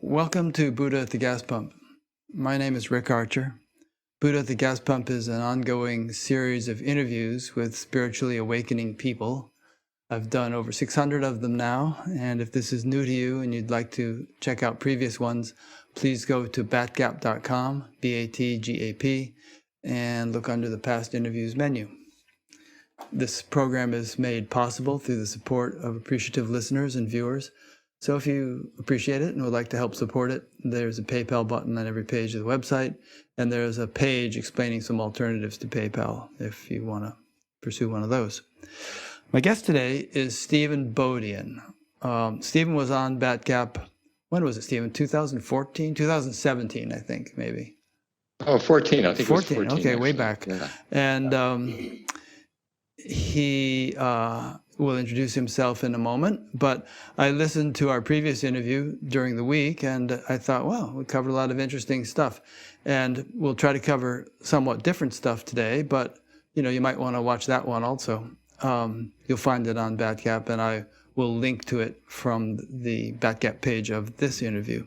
Welcome to Buddha at the Gas Pump. My name is Rick Archer. Buddha at the Gas Pump is an ongoing series of interviews with spiritually awakening people. I've done over 600 of them now, and if this is new to you and you'd like to check out previous ones, please go to batgap.com, B-A-T-G-A-P, and look under the past interviews menu. This program is made possible through the support of appreciative listeners and viewers. So if you appreciate it and would like to help support it, there's a PayPal button on every page of the website, and there's a page explaining some alternatives to PayPal if you want to pursue one of those. My guest today is Stephen Bodian. Stephen was on Batgap, when was it, Stephen? 2014? 2017, I think, maybe. Oh, 14. I think 14, it was 14. Okay, actually. way back. Yeah. And he will introduce himself in a moment, but I listened to our previous interview during the week, and I thought, well, we covered a lot of interesting stuff. And we'll try to cover somewhat different stuff today, but you might want to watch that one also. You'll find it on Batgap, and I will link to it from the Batgap page of this interview.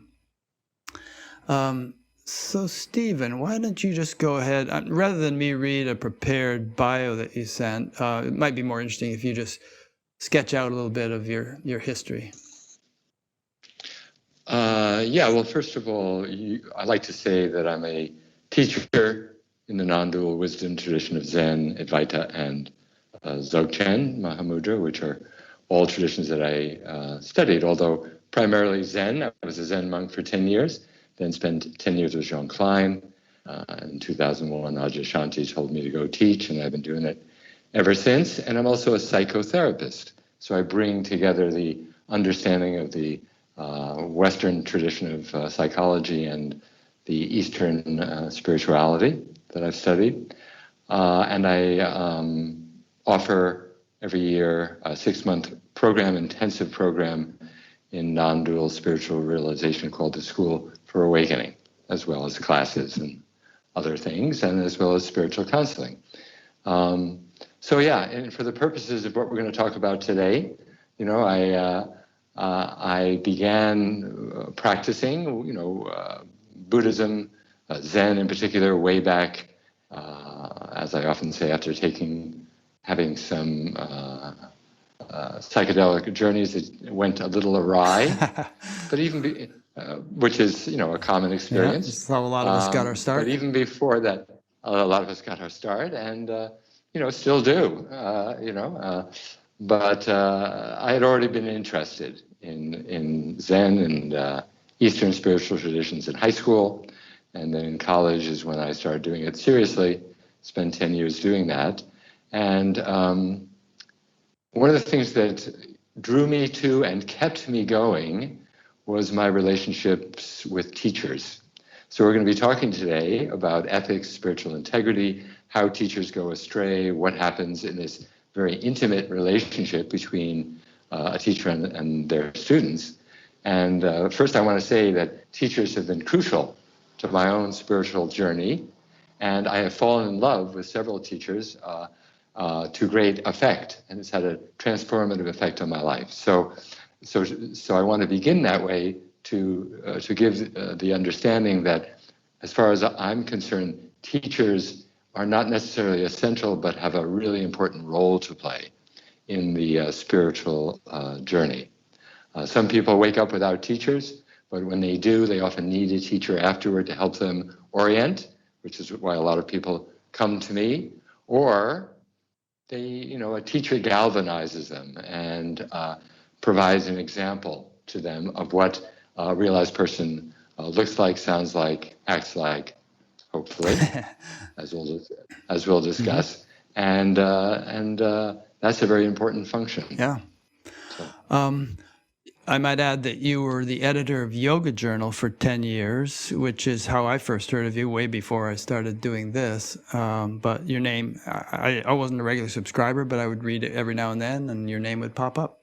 So, Stephen, why don't you just go ahead, rather than me read a prepared bio that you sent, it might be more interesting if you just sketch out a little bit of your history. Well, first of all, I like to say that I'm a teacher in the non-dual wisdom tradition of Zen, Advaita, and Dzogchen, Mahamudra, which are all traditions that I studied, although primarily Zen. I was a Zen monk for 10 years. Then spent 10 years with Jean Klein. In 2001, Ajahn Shanti told me to go teach, and I've been doing it ever since. And I'm also a psychotherapist. So I bring together the understanding of the Western tradition of psychology and the Eastern spirituality that I've studied. And I offer every year a 6-month program, intensive program in non-dual spiritual realization called the School for Awakening, as well as classes and other things, and as well as spiritual counseling. And for the purposes of what we're going to talk about today, I began practicing, Buddhism, Zen in particular, way back, as I often say, after having some psychedelic journeys that went a little awry, but which is, a common experience. Yeah, that's how a lot of us got our start. But even before that, a lot of us got our start, and still do. But I had already been interested in Zen and Eastern spiritual traditions in high school, and then in college is when I started doing it seriously. Spent 10 years doing that, and one of the things that drew me to and kept me going was my relationships with teachers. So we're going to be talking today about ethics, spiritual integrity, how teachers go astray, what happens in this very intimate relationship between a teacher and their students. And first I want to say that teachers have been crucial to my own spiritual journey, and I have fallen in love with several teachers to great effect, and it's had a transformative effect on my life. So I want to begin that way to give the understanding that, as far as I'm concerned, teachers are not necessarily essential, but have a really important role to play in the spiritual journey. Some people wake up without teachers, but when they do, they often need a teacher afterward to help them orient, which is why a lot of people come to me, or a teacher galvanizes them and provides an example to them of what a realized person looks like, sounds like, acts like, hopefully, as we'll discuss. And that's a very important function. Yeah. So. I might add that you were the editor of Yoga Journal for 10 years, which is how I first heard of you, way before I started doing this. But your name, I wasn't a regular subscriber, but I would read it every now and then, and your name would pop up.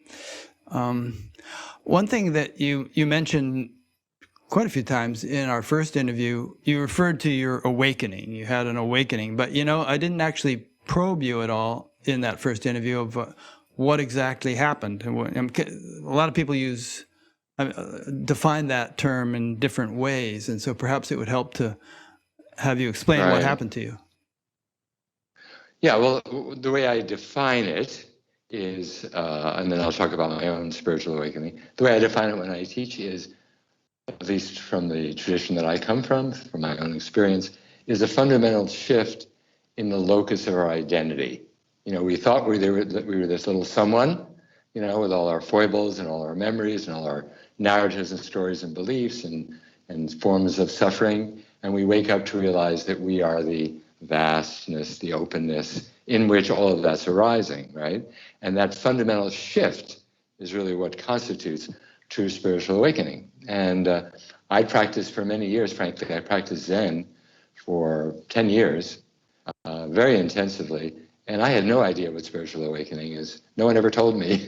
One thing that you mentioned quite a few times in our first interview, you referred to your awakening. You had an awakening, but I didn't actually probe you at all in that first interview of what exactly happened. A lot of people use define that term in different ways, and so perhaps it would help to have you explain what Right. happened to you. Yeah, well, the way I define it is, and then I'll talk about my own spiritual awakening. The way I define it when I teach is, at least from the tradition that I come from my own experience, is a fundamental shift in the locus of our identity. You know, we thought we were this little someone, you know, with all our foibles and all our memories and all our narratives and stories and beliefs and forms of suffering. And we wake up to realize that we are the vastness, the openness in which all of that's arising, right? And that fundamental shift is really what constitutes true spiritual awakening. And I practiced for many years, frankly. I practiced Zen for 10 years, very intensively. And I had no idea what spiritual awakening is. No one ever told me.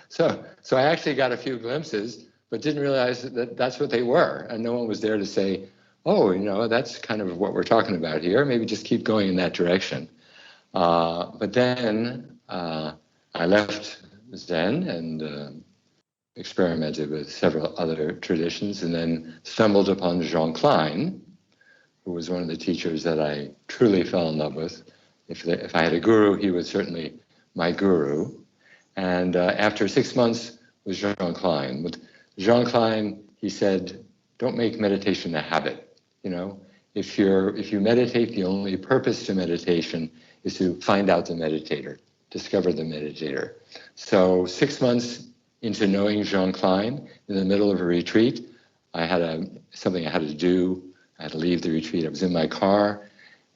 So I actually got a few glimpses, but didn't realize that that's what they were. And no one was there to say, oh, you know, that's kind of what we're talking about here. Maybe just keep going in that direction. But then I left Zen and experimented with several other traditions, and then stumbled upon Jean Klein, who was one of the teachers that I truly fell in love with. If I had a guru, he was certainly my guru. And after 6 months with Jean Klein, he said, don't make meditation a habit. You know, if you meditate, the only purpose to meditation is to find out the meditator, discover the meditator. So 6 months into knowing Jean Klein, in the middle of a retreat, I had something I had to do. I had to leave the retreat. I was in my car,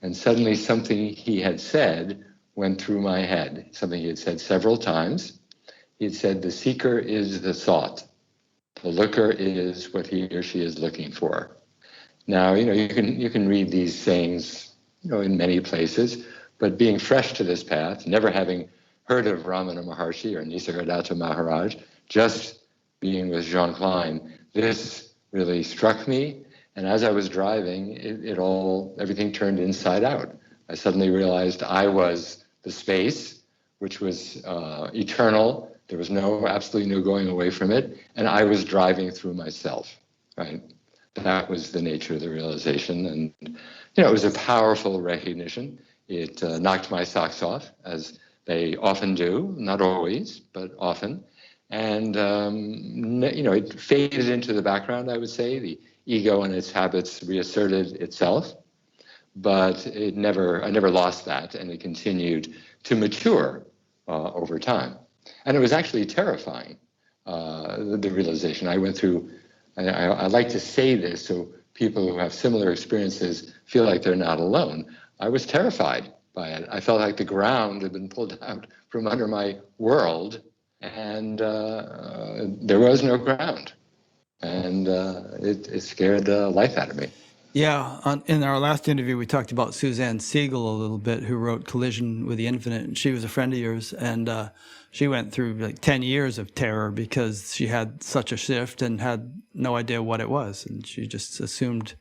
and suddenly something he had said went through my head, something he had said several times. He had said, the seeker is the thought. The looker is what he or she is looking for. Now, you know, you can read these sayings, you know, in many places, but being fresh to this path, never having heard of Ramana Maharshi or Nisargadatta Maharaj, just being with Jean Klein, this really struck me. And as I was driving, everything turned inside out. I suddenly realized I was the space, which was eternal. There was absolutely no going away from it. And I was driving through myself, right? That was the nature of the realization. And, you know, it was a powerful recognition. It knocked my socks off, as they often do, not always, but often. And, you know, it faded into the background, I would say. The ego and its habits reasserted itself, but I never lost that, and it continued to mature over time. And it was actually terrifying, the realization. I went through, I like to say this so people who have similar experiences feel like they're not alone. I was terrified by it. I felt like the ground had been pulled out from under my world, and there was no ground. And it scared the life out of me. Yeah, in our last interview, we talked about Suzanne Siegel a little bit, who wrote Collision with the Infinite, and she was a friend of yours, and she went through like 10 years of terror because she had such a shift and had no idea what it was, and she just assumed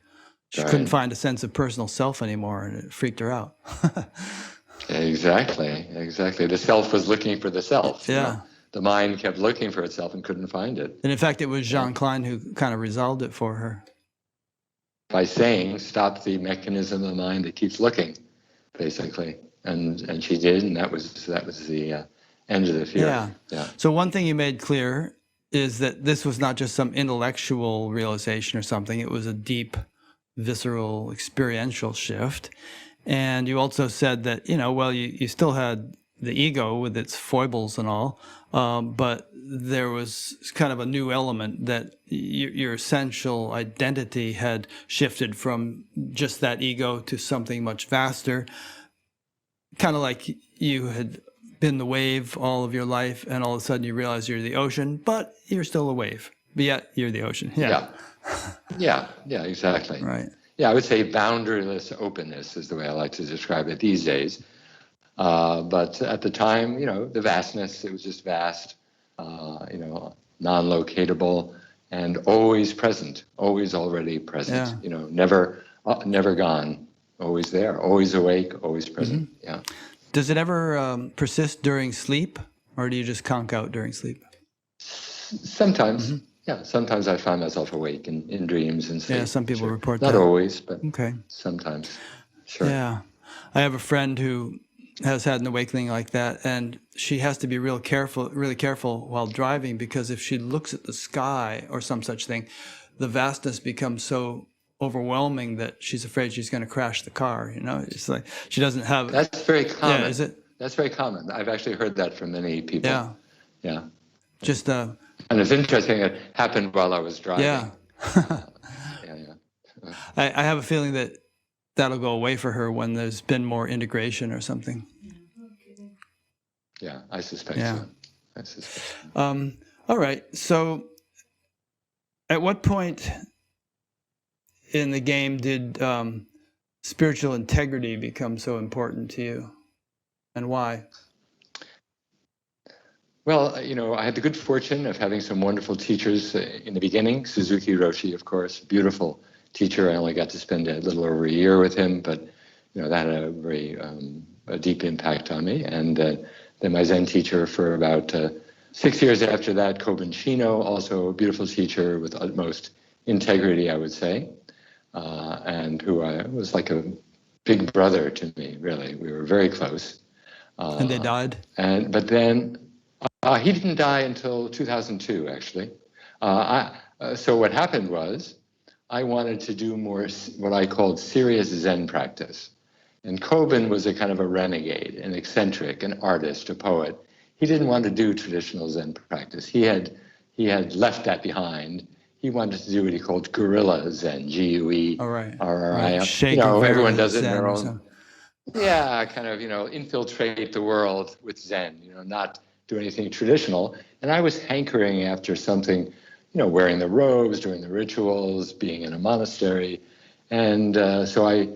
she couldn't find a sense of personal self anymore, and it freaked her out. Exactly. The self was looking for the self. Yeah. You know? The mind kept looking for itself and couldn't find it. And in fact, it was Jean Klein who kind of resolved it for her. By saying, stop the mechanism of the mind that keeps looking, basically. And she did, and that was the end of the fear. Yeah. So one thing you made clear is that this was not just some intellectual realization or something. It was a deep, visceral, experiential shift. And you also said that, you know, well, you still had the ego with its foibles and all, but there was kind of a new element that your essential identity had shifted from just that ego to something much vaster, kind of like you had been the wave all of your life, and all of a sudden you realize you're the ocean, but you're still a wave, but yet you're the ocean. Yeah, exactly. Right. Yeah, I would say boundaryless openness is the way I like to describe it these days. But at the time, you know, the vastness, it was just vast, you know, non-locatable, and always present, always already present, you know, never gone, always there, always awake, always present. Mm-hmm. Yeah. Does it ever persist during sleep, or do you just conk out during sleep? Sometimes. Mm-hmm. Yeah, sometimes I find myself awake in dreams and sleep. Yeah, some people Sure. report Not that. always, but Okay. sometimes. Sure. Yeah. I have a friend who has had an awakening like that, and she has to be really careful while driving, because if she looks at the sky or some such thing, the vastness becomes so overwhelming that she's afraid she's going to crash the car. You know, it's like she doesn't have. That's very common. Yeah, is it? That's very common. I've actually heard that from many people. Yeah. Yeah. Just And it's interesting. It happened while I was driving. yeah. Yeah. I have a feeling that that'll go away for her when there's been more integration or something. Yeah, I suspect Yeah. so. I suspect so. All right. So, at what point in the game did spiritual integrity become so important to you, and why? Well, I had the good fortune of having some wonderful teachers in the beginning. Suzuki Roshi, of course, beautiful teacher. I only got to spend a little over a year with him, but that had a very a deep impact on me. And then my Zen teacher for about 6 years after that, Koben Shino, also a beautiful teacher with utmost integrity, I would say, and who was like a big brother to me, really. We were very close. And they died? But then he didn't die until 2002, actually. So what happened was I wanted to do more what I called serious Zen practice. And Koben was a kind of a renegade, an eccentric, an artist, a poet. He didn't want to do traditional Zen practice. He had left that behind. He wanted to do what he called guerrilla Zen, G-U-E-R-R-I. Right. Everyone does it in their own. So. Yeah, kind of, infiltrate the world with Zen, not do anything traditional. And I was hankering after something, wearing the robes, doing the rituals, being in a monastery. And so I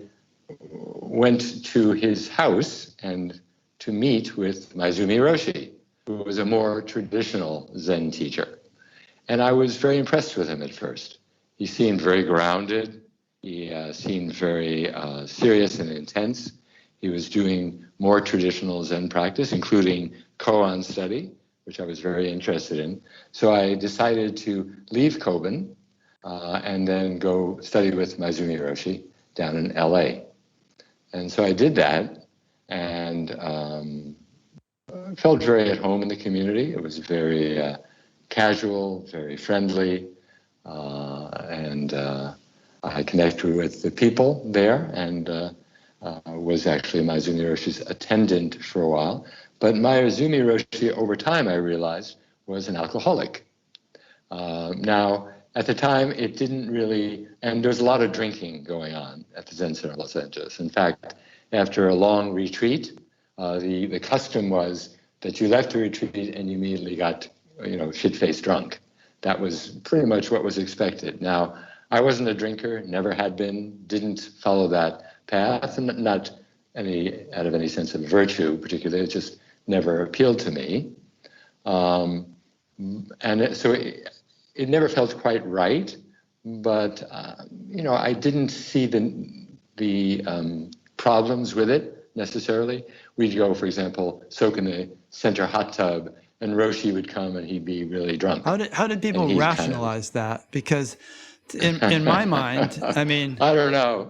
went to his house and to meet with Maezumi Roshi, who was a more traditional Zen teacher. And I was very impressed with him at first. He seemed very grounded. He seemed very serious and intense. He was doing more traditional Zen practice, including koan study, which I was very interested in. So I decided to leave Koben and then go study with Maezumi Roshi down in LA. And so I did that and felt very at home in the community. It was very casual, very friendly, and I connected with the people there and was actually Maezumi Roshi's attendant for a while. But Maezumi Roshi, over time, I realized, was an alcoholic. Now, at the time, it didn't really, and there's a lot of drinking going on at the Zen Center in Los Angeles. In fact, after a long retreat, the custom was that you left the retreat and you immediately got, shit-faced drunk. That was pretty much what was expected. Now, I wasn't a drinker, never had been, didn't follow that path, and not out of any sense of virtue particularly. It just never appealed to me. So it never felt quite right, but I didn't see the problems with it necessarily. We'd go, for example, soak in the center hot tub, and Roshi would come and he'd be really drunk. How did people rationalize that? Because in my mind, I mean, I don't know.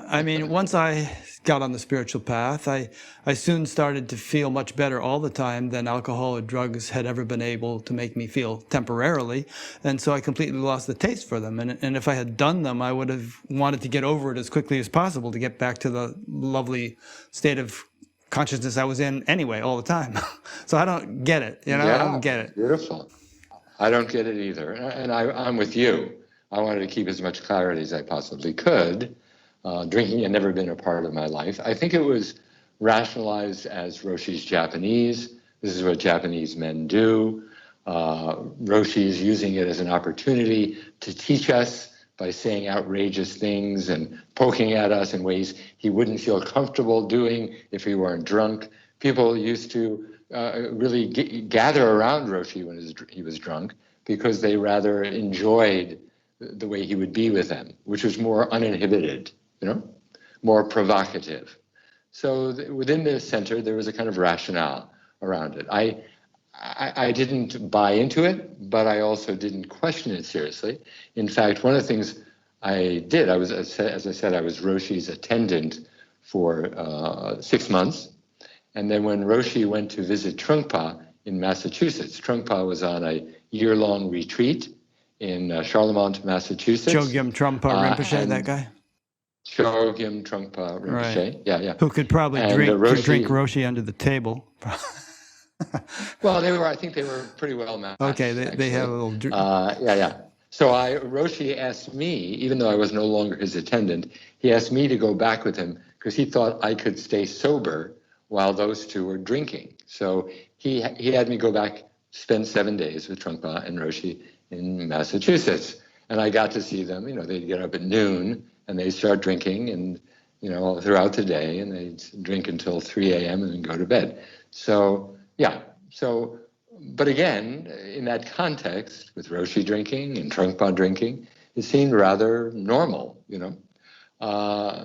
I mean, once I got on the spiritual path, I soon started to feel much better all the time than alcohol or drugs had ever been able to make me feel temporarily. And so I completely lost the taste for them. And if I had done them, I would have wanted to get over it as quickly as possible to get back to the lovely state of consciousness I was in anyway, all the time. So I don't get it. I don't get it. Beautiful. I don't get it either. And I'm with you. I wanted to keep as much clarity as I possibly could. Drinking had never been a part of my life. I think it was rationalized as Roshi's Japanese. This is what Japanese men do. Roshi's using it as an opportunity to teach us by saying outrageous things and poking at us in ways he wouldn't feel comfortable doing if he weren't drunk. People used to really gather around Roshi when he was drunk because they rather enjoyed the way he would be with them, which was more uninhibited, more provocative. So within the center, there was a kind of rationale around it. I didn't buy into it, but I also didn't question it seriously. In fact, one of the things I did, as I said, I was Roshi's attendant for 6 months. And then when Roshi went to visit Trungpa in Massachusetts, Trungpa was on a year-long retreat in Charlemont, Massachusetts. Chogyam Trungpa Rinpoche, that guy? Chogyam Trungpa Rinpoche, Right. yeah. Who could probably And, drink Roshi under the table. Well, I think they were pretty well matched. Okay, they have a little... Yeah. So Roshi asked me, even though I was no longer his attendant, he asked me to go back with him because he thought I could stay sober while those two were drinking. So he had me go back, spend 7 days with Trungpa and Roshi in Massachusetts. And I got to see them. They'd get up at noon and they'd start drinking and, throughout the day, and they'd drink until 3 a.m. and then go to bed. So, yeah. But again, in that context, with Roshi drinking and Trungpa drinking, it seemed rather normal,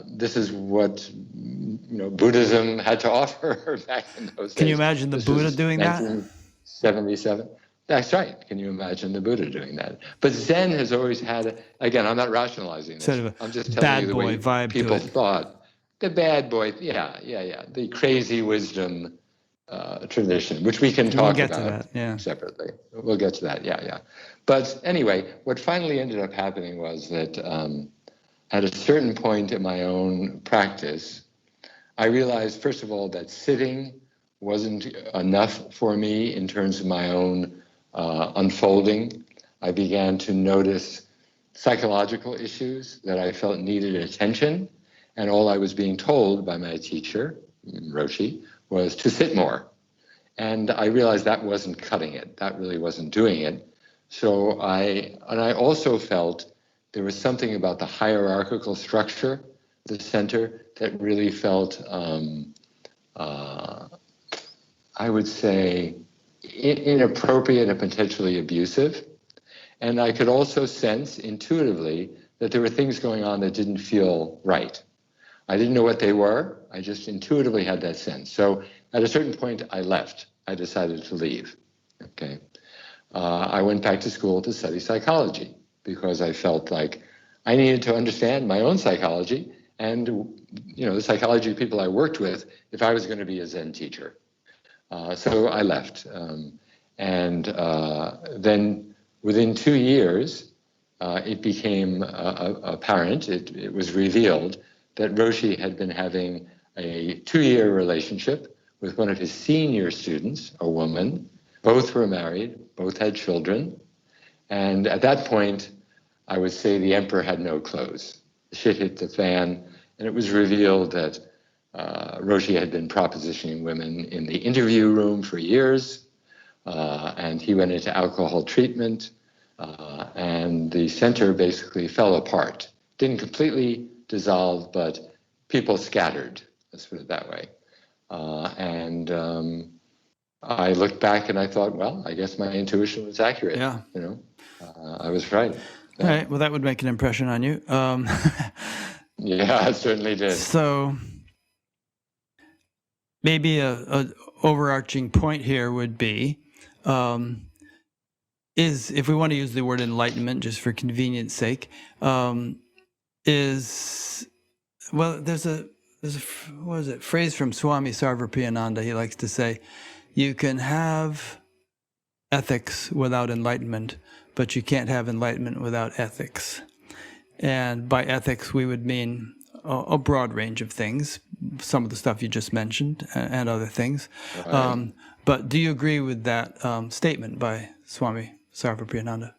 This is what, Buddhism had to offer back in those days. Can you imagine the Buddha doing that? 1977. That's right. Can you imagine the Buddha doing that? But Zen has always had, again, I'm not rationalizing this. Sort of I'm just telling you the way vibe people to it. thought. The bad boy, yeah. The crazy wisdom tradition, which we can talk about separately. We'll get to that, yeah. But anyway, what finally ended up happening was that at a certain point in my own practice, I realized, first of all, that sitting wasn't enough for me in terms of my own unfolding. I began to notice psychological issues that I felt needed attention, and all I was being told by my teacher, Roshi, was to sit more. And I realized that wasn't cutting it. That really wasn't doing it. So I also felt there was something about the hierarchical structure of the center that really felt, I would say, inappropriate and potentially abusive. And I could also sense intuitively that there were things going on that didn't feel right. I didn't know what they were. I just intuitively had that sense. So at a certain point, I left. I decided to leave. Okay. I went back to school to study psychology because I felt like I needed to understand my own psychology and, the psychology of people I worked with if I was going to be a Zen teacher. So I left. Then within 2 years, it became apparent, it was revealed that Roshi had been having a 2-year relationship with one of his senior students, a woman. Both were married, both had children. And at that point, I would say the emperor had no clothes. The shit hit the fan, and it was revealed that Roshi had been propositioning women in the interview room for years, and he went into alcohol treatment, and the center basically fell apart. Didn't completely dissolve, but people scattered, let's put it that way. I looked back and I thought, well, I guess my intuition was accurate. Yeah. I was right. All right. Well, that would make an impression on you. Yeah, it certainly did. So maybe a overarching point here would be, is, if we want to use the word enlightenment just for convenience sake, there's a phrase from Swami Sarvapriyananda. He likes to say, you can have ethics without enlightenment, but you can't have enlightenment without ethics. And by ethics, we would mean a broad range of things, some of the stuff you just mentioned and other things. Right. But do you agree with that statement by Swami Sarvapriyananda?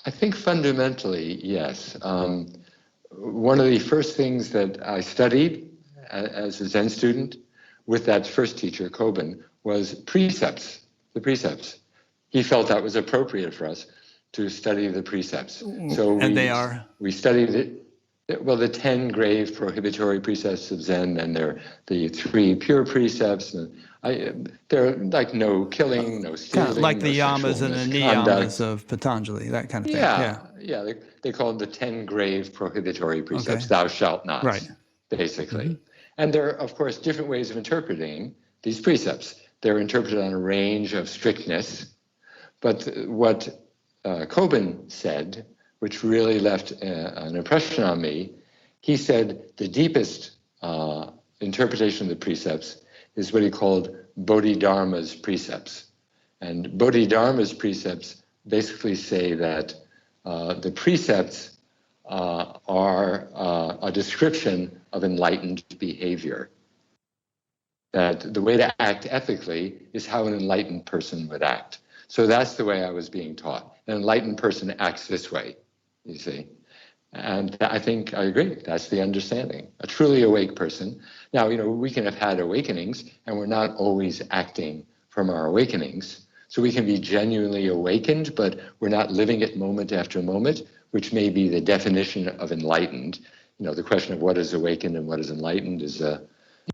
I think fundamentally, yes. One of the first things that I studied as a Zen student with that first teacher, Kobun, was precepts, the precepts. He felt that was appropriate for us to study the precepts. So we studied it. Well, the 10 grave prohibitory precepts of Zen, and the 3 pure precepts. They're like no killing, no stealing, kind of like the yamas and the niyamas of Patanjali, that kind of thing. Yeah. They call them the 10 grave prohibitory precepts. Okay. Thou shalt not. Right. Basically. Mm-hmm. And there are, of course, different ways of interpreting these precepts. they're interpreted on a range of strictness. But what Coben said, which really left an impression on me, he said the deepest interpretation of the precepts is what he called Bodhidharma's precepts. And Bodhidharma's precepts basically say that the precepts are a description of enlightened behavior. That the way to act ethically is how an enlightened person would act. So that's the way I was being taught. An enlightened person acts this way, you see. And I think I agree. That's the understanding. A truly awake person. Now, we can have had awakenings and we're not always acting from our awakenings. So we can be genuinely awakened, but we're not living it moment after moment, which may be the definition of enlightened. The question of what is awakened and what is enlightened is a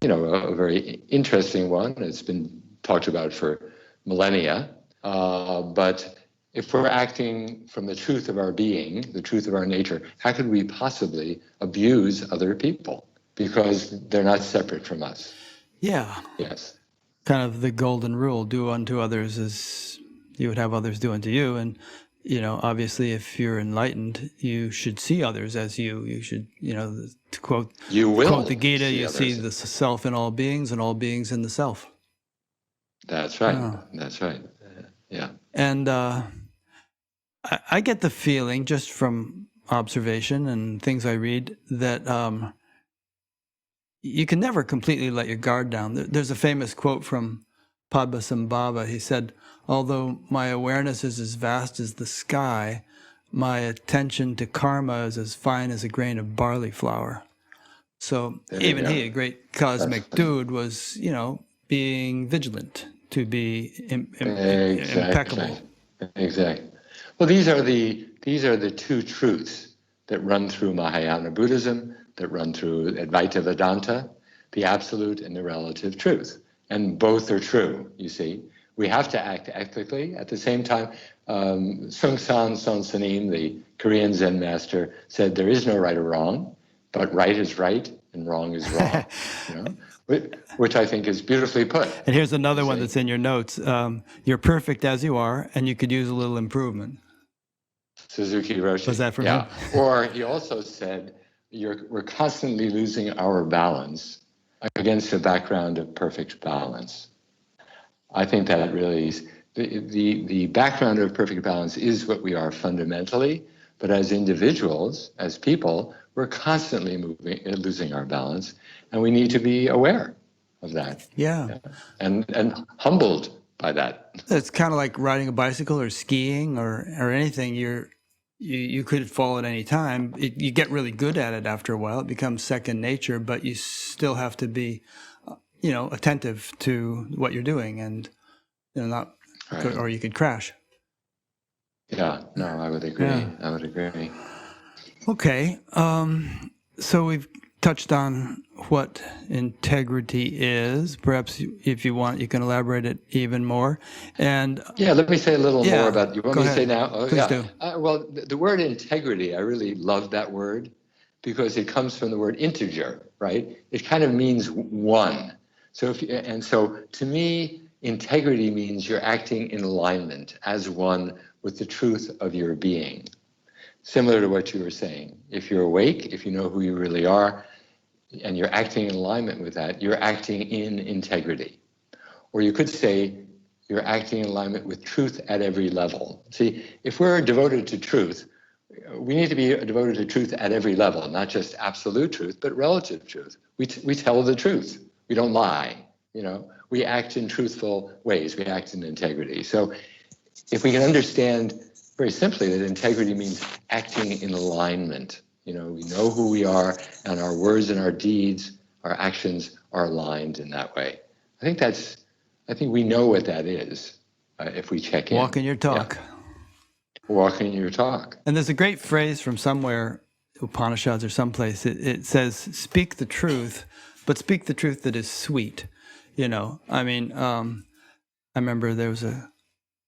very interesting one. It's been talked about for millennia. But if we're acting from the truth of our being, the truth of our nature, how could we possibly abuse other people? Because they're not separate from us. Yeah. Yes. Kind of the golden rule, do unto others as you would have others do unto you. And, obviously if you're enlightened, you should see others as you. You should, to quote the Gita, you see the self in all beings and all beings in the self. That's right. Oh. That's right. Yeah. And I get the feeling, just from observation and things I read, that you can never completely let your guard down. There's a famous quote from Padmasambhava. He said, although my awareness is as vast as the sky, my attention to karma is as fine as a grain of barley flour. So even he, a great cosmic dude, was, being vigilant to be impeccable. Exactly. Well, these are the two truths that run through Mahayana Buddhism, that run through Advaita Vedanta, the absolute and the relative truth. And both are true, you see. We have to act ethically. At the same time, Seung San Sonsanim, the Korean Zen master, said there is no right or wrong, but right is right and wrong is wrong. Which I think is beautifully put. And here's another one that's in your notes. You're perfect as you are, and you could use a little improvement. Suzuki Roshi. Was that from him? Or he also said, we're constantly losing our balance against a background of perfect balance. I think that really is, the background of perfect balance is what we are fundamentally, but as individuals, as people, we're constantly losing our balance, and we need to be aware of that. Yeah. And humbled by that. It's kind of like riding a bicycle or skiing or anything. You could fall at any time. You get really good at it after a while. It becomes second nature, but you still have to be, attentive to what you're doing, and not, right. Or you could crash. Yeah. No, I would agree. Yeah. I would agree. Okay. So we've touched on what integrity is. Perhaps if you want, you can elaborate it even more. And let me say a little more about. You want me to say now? Oh, please do. Well, the word integrity, I really love that word because it comes from the word integer, right? It kind of means one. So so to me, integrity means you're acting in alignment as one with the truth of your being. Similar to what you were saying. If you're awake, if you know who you really are, and you're acting in alignment with that, you're acting in integrity. Or you could say you're acting in alignment with truth at every level. See, if we're devoted to truth, we need to be devoted to truth at every level, not just absolute truth, but relative truth. We tell the truth. We don't lie, We act in truthful ways. We act in integrity. So if we can understand very simply that integrity means acting in alignment. We know who we are, and our words and our deeds, our actions are aligned in that way. I think we know what that is if we check in. Walking your talk. Yeah. Walking your talk. And there's a great phrase from somewhere, Upanishads or someplace. It says, speak the truth, but speak the truth that is sweet. I remember there was a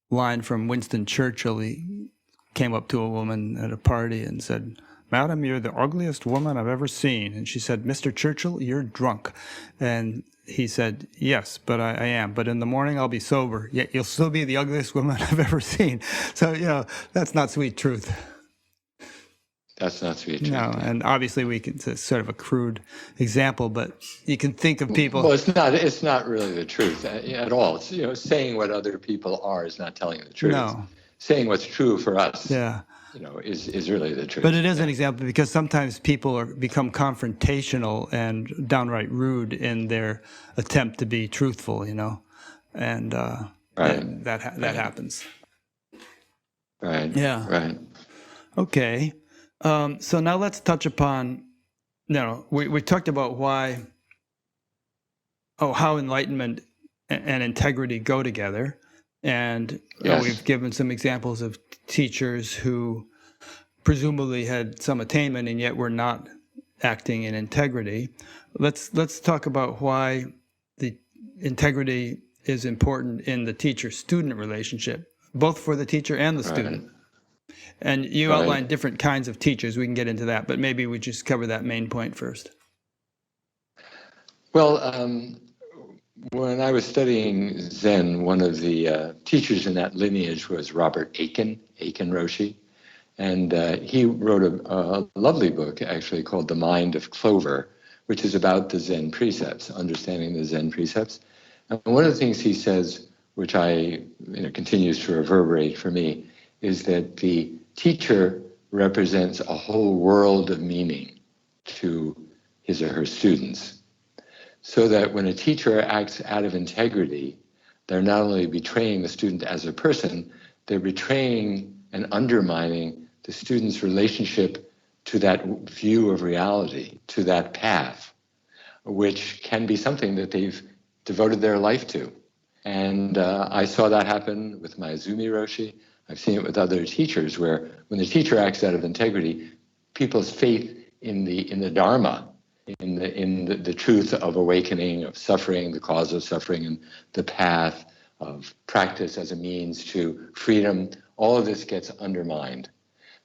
line from Winston Churchill. He came up to a woman at a party and said, "Madam, you're the ugliest woman I've ever seen." And she said, "Mr. Churchill, you're drunk." And he said, "Yes, but I am. But in the morning I'll be sober. Yet you'll still be the ugliest woman I've ever seen." So, that's not sweet truth. That's not sweet truth. No, and obviously it's sort of a crude example, but you can think of people. Well, it's not really the truth at all. It's, saying what other people are is not telling the truth. No. Saying what's true for us, Yeah. is really the truth. But it is an example because sometimes people become confrontational and downright rude in their attempt to be truthful, and Right. that happens. Right. Yeah. Right. Okay. So now let's touch upon, we talked about how enlightenment and integrity go together. And Yes. we've given some examples of teachers who presumably had some attainment and yet were not acting in integrity. Let's talk about why the integrity is important in the teacher-student relationship, both for the teacher and the student. And you outlined different kinds of teachers. We can get into that, but maybe we just cover that main point first. Well, when I was studying Zen, one of the teachers in that lineage was Robert Aiken Roshi. And he wrote a lovely book, actually, called The Mind of Clover, which is about the Zen precepts, understanding the Zen precepts. And one of the things he says, which continues to reverberate for me, is that the teacher represents a whole world of meaning to his or her students. So that when a teacher acts out of integrity, they're not only betraying the student as a person, they're betraying and undermining the student's relationship to that view of reality, to that path, which can be something that they've devoted their life to. And I saw that happen with Maezumi Roshi. I've seen it with other teachers where when the teacher acts out of integrity, people's faith in the Dharma, in the truth of awakening, of suffering, the cause of suffering, and the path of practice as a means to freedom, all of this gets undermined.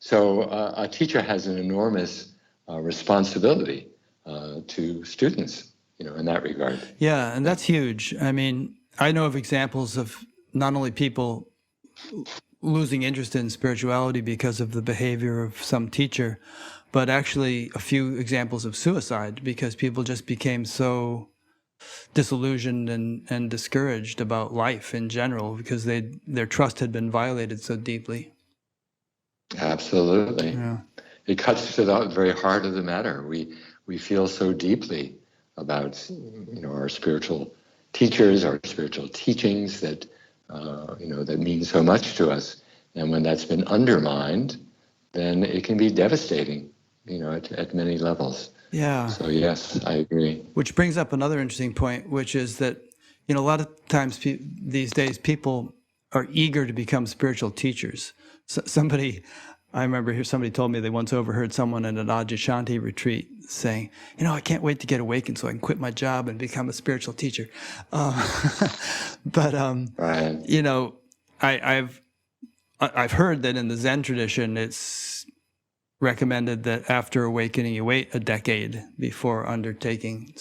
So a teacher has an enormous responsibility to students, in that regard. Yeah, and that's huge. I mean, I know of examples of not only people losing interest in spirituality because of the behavior of some teacher, but actually a few examples of suicide because people just became so disillusioned and discouraged about life in general because their trust had been violated so deeply. Absolutely. Yeah. It cuts to the very heart of the matter. We feel so deeply about our spiritual teachers, our spiritual teachings that that mean so much to us. And when that's been undermined, then it can be devastating, at many levels. Yeah. So yes, I agree. Which brings up another interesting point, which is that, a lot of times these days people are eager to become spiritual teachers. I remember somebody told me they once overheard someone at an Adyashanti retreat saying, I can't wait to get awakened so I can quit my job and become a spiritual teacher. But, right. I've heard that in the Zen tradition, it's recommended that after awakening, you wait a decade before undertaking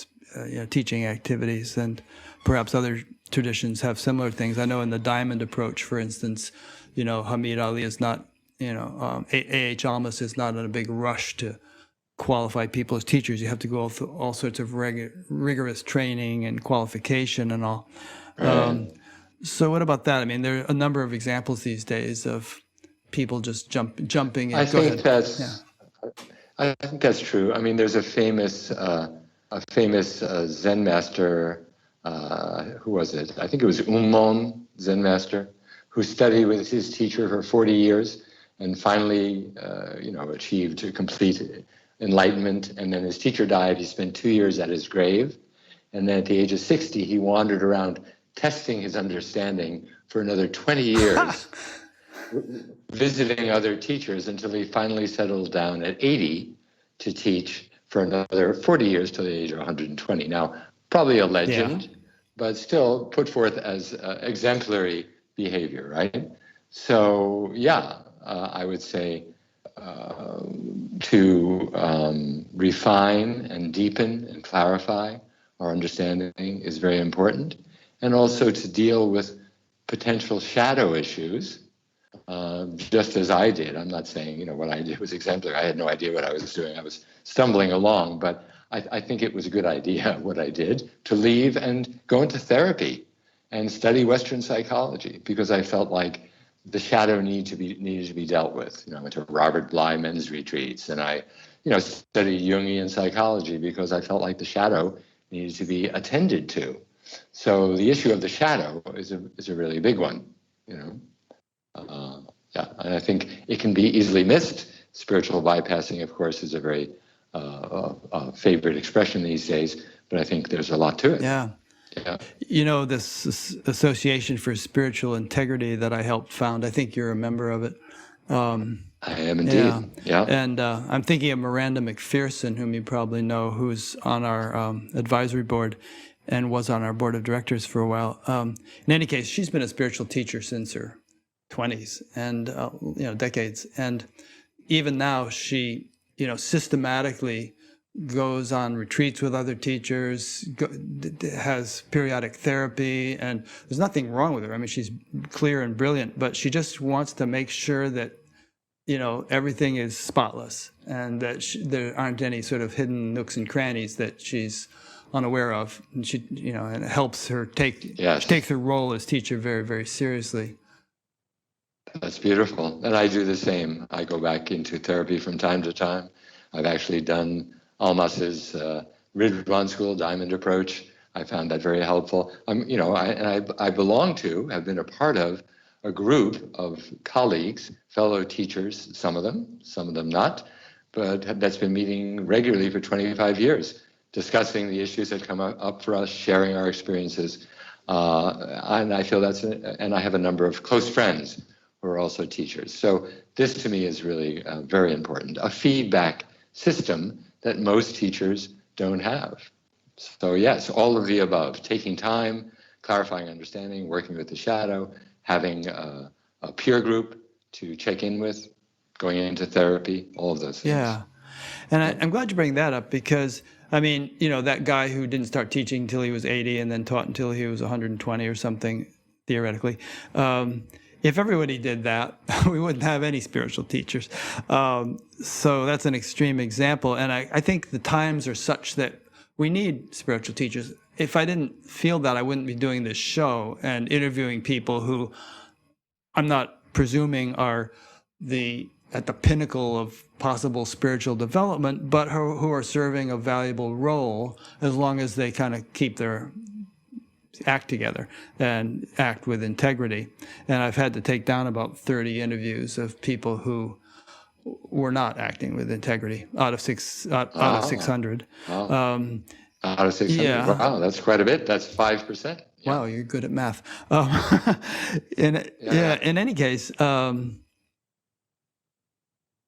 teaching activities, and perhaps other traditions have similar things. I know in the Diamond Approach, for instance, Hamid Ali is not, A.H. Almas is not in a big rush to qualify people as teachers. You have to go through all sorts of rigorous training and qualification and all. Right. So what about that? I mean, there are a number of examples these days of people just jumping. I think that's true. I mean, there's a famous Zen master. Who was it? I think it was Ummon Zen master, who studied with his teacher for 40 years and finally, achieved a complete enlightenment. And then his teacher died. He spent 2 years at his grave. And then at the age of 60, he wandered around testing his understanding for another 20 years, visiting other teachers until he finally settled down at 80 to teach for another 40 years till the age of 120. Now, probably a legend, but still put forth as exemplary behavior, right? So, I would say refine and deepen and clarify our understanding is very important, and also to deal with potential shadow issues, just as I did. I'm not saying what I did was exemplary. I had no idea what I was doing. I was stumbling along, but I think it was a good idea what I did, to leave and go into therapy and study Western psychology, because I felt like the shadow needed to be dealt with. I went to Robert Bly men's retreats, and I studied Jungian psychology because I felt like the shadow needed to be attended to. So the issue of the shadow is a really big one. Yeah, and I think it can be easily missed. Spiritual bypassing, of course, is a very favorite expression these days, but I think there's a lot to it. Yeah. Yeah. This Association for Spiritual Integrity that I helped found, I think you're a member of it. I am indeed. Yeah. And I'm thinking of Miranda McPherson, whom you probably know, who's on our advisory board and was on our board of directors for a while. In any case, she's been a spiritual teacher since her 20s and decades. And even now, she systematically goes on retreats with other teachers, has periodic therapy, and there's nothing wrong with her. I mean, she's clear and brilliant, but she just wants to make sure that everything is spotless, and that there aren't any sort of hidden nooks and crannies that she's unaware of. And she, and it helps her take her role as teacher very, very seriously. That's beautiful. And I do the same. I go back into therapy from time to time. I've actually done Almas's Ridwan School Diamond Approach. I found that very helpful. I belong to, have been a part of, a group of colleagues, fellow teachers, some of them not, but that's been meeting regularly for 25 years, discussing the issues that come up for us, sharing our experiences. And I feel and I have a number of close friends who are also teachers. So this to me is really very important, a feedback system that most teachers don't have. So yes, all of the above, taking time, clarifying understanding, working with the shadow, having a peer group to check in with, going into therapy, all of those things. Yeah. And I'm glad you bring that up, because, I mean, that guy who didn't start teaching until he was 80 and then taught until he was 120 or something, theoretically. If everybody did that, we wouldn't have any spiritual teachers. So that's an extreme example. And I think the times are such that we need spiritual teachers. If I didn't feel that, I wouldn't be doing this show and interviewing people who I'm not presuming are at the pinnacle of possible spiritual development, but who are serving a valuable role as long as they kind of keep their act together and act with integrity. And I've had to take down about 30 interviews of people who were not acting with integrity out of 600. Wow. Out of 600? Yeah. Wow, that's quite a bit. That's 5%. Yeah. Wow, you're good at math. In any case,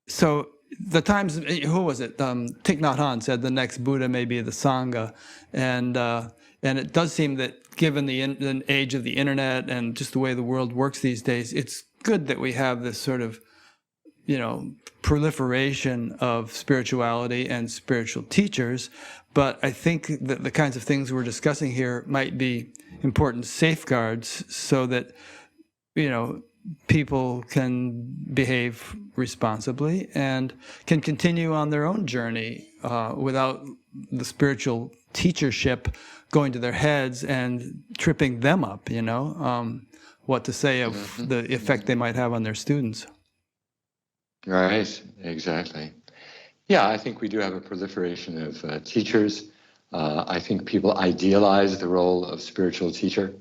so the times, who was it? Thich Nhat Hanh said the next Buddha may be the Sangha. And it does seem that given the age of the internet and just the way the world works these days, it's good that we have this sort of, proliferation of spirituality and spiritual teachers. But I think that the kinds of things we're discussing here might be important safeguards so that, people can behave responsibly and can continue on their own journey without the spiritual teachership going to their heads and tripping them up, what to say of the effect they might have on their students. Right, exactly. Yeah, I think we do have a proliferation of teachers. I think people idealize the role of spiritual teacher.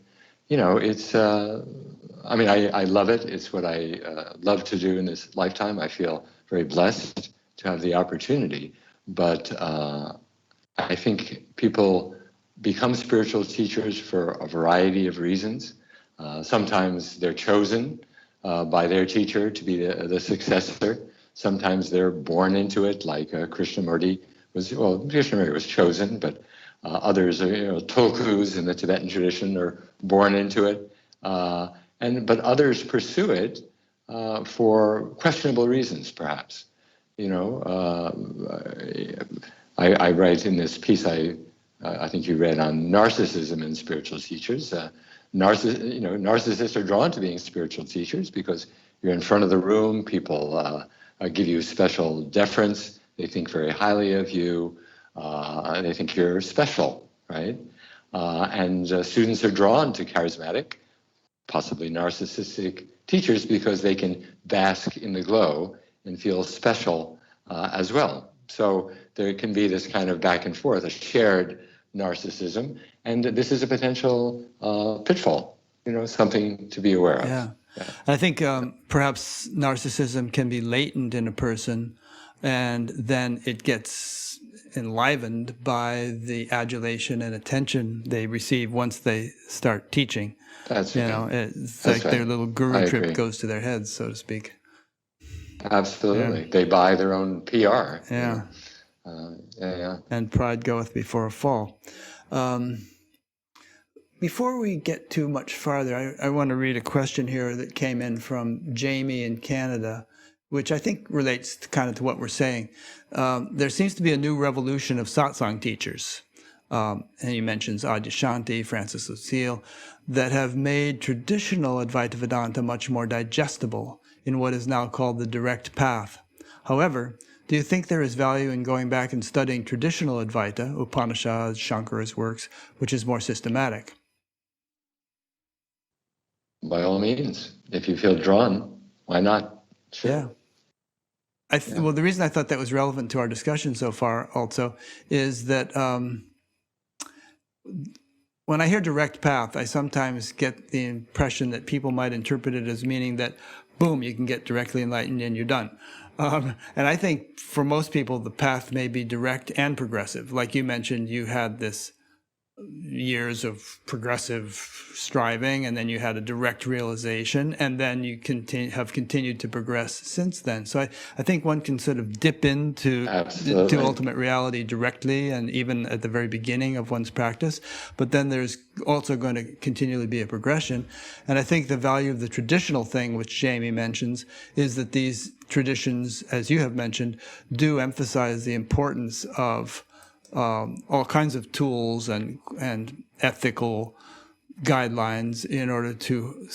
It's, I love it. It's what I love to do in this lifetime. I feel very blessed to have the opportunity. But I think people become spiritual teachers for a variety of reasons. Sometimes they're chosen by their teacher to be the successor. Sometimes they're born into it, like Krishnamurti Krishnamurti was chosen, but others are, tulkus in the Tibetan tradition are born into it. But others pursue it for questionable reasons, perhaps. You know, I write in this piece I think you read on narcissism in spiritual teachers. Narcissists are drawn to being spiritual teachers because you're in front of the room. People give you special deference. They think very highly of you. They think you're special, right? And students are drawn to charismatic, possibly narcissistic teachers because they can bask in the glow and feel special as well. So there can be this kind of back and forth, a shared narcissism, and this is a potential pitfall, something to be aware of. Yeah. I think perhaps narcissism can be latent in a person, and then it gets enlivened by the adulation and attention they receive once they start teaching. That's right. It's like their little guru trip goes to their heads, so to speak. Absolutely. Yeah. They buy their own PR. Yeah. And pride goeth before a fall. Before we get too much farther, I want to read a question here that came in from Jamie in Canada, which I think relates to what we're saying. There seems to be a new revolution of satsang teachers, and he mentions Adyashanti, Francis Lucille, that have made traditional Advaita Vedanta much more digestible in what is now called the direct path. However, do you think there is value in going back and studying traditional Advaita, Upanishads, Shankara's works, which is more systematic? By all means. If you feel drawn, why not? Sure. Yeah. Well, the reason I thought that was relevant to our discussion so far also is that when I hear direct path, I sometimes get the impression that people might interpret it as meaning that, boom, you can get directly enlightened and you're done. And I think for most people, the path may be direct and progressive. Like you mentioned, you had this years of progressive striving, and then you had a direct realization, and then you have continued to progress since then. So I think one can sort of dip into to ultimate reality directly, and even at the very beginning of one's practice. But then there's also going to continually be a progression. And I think the value of the traditional thing, which Jamie mentions, is that these traditions, as you have mentioned, do emphasize the importance of all kinds of tools and ethical guidelines in order to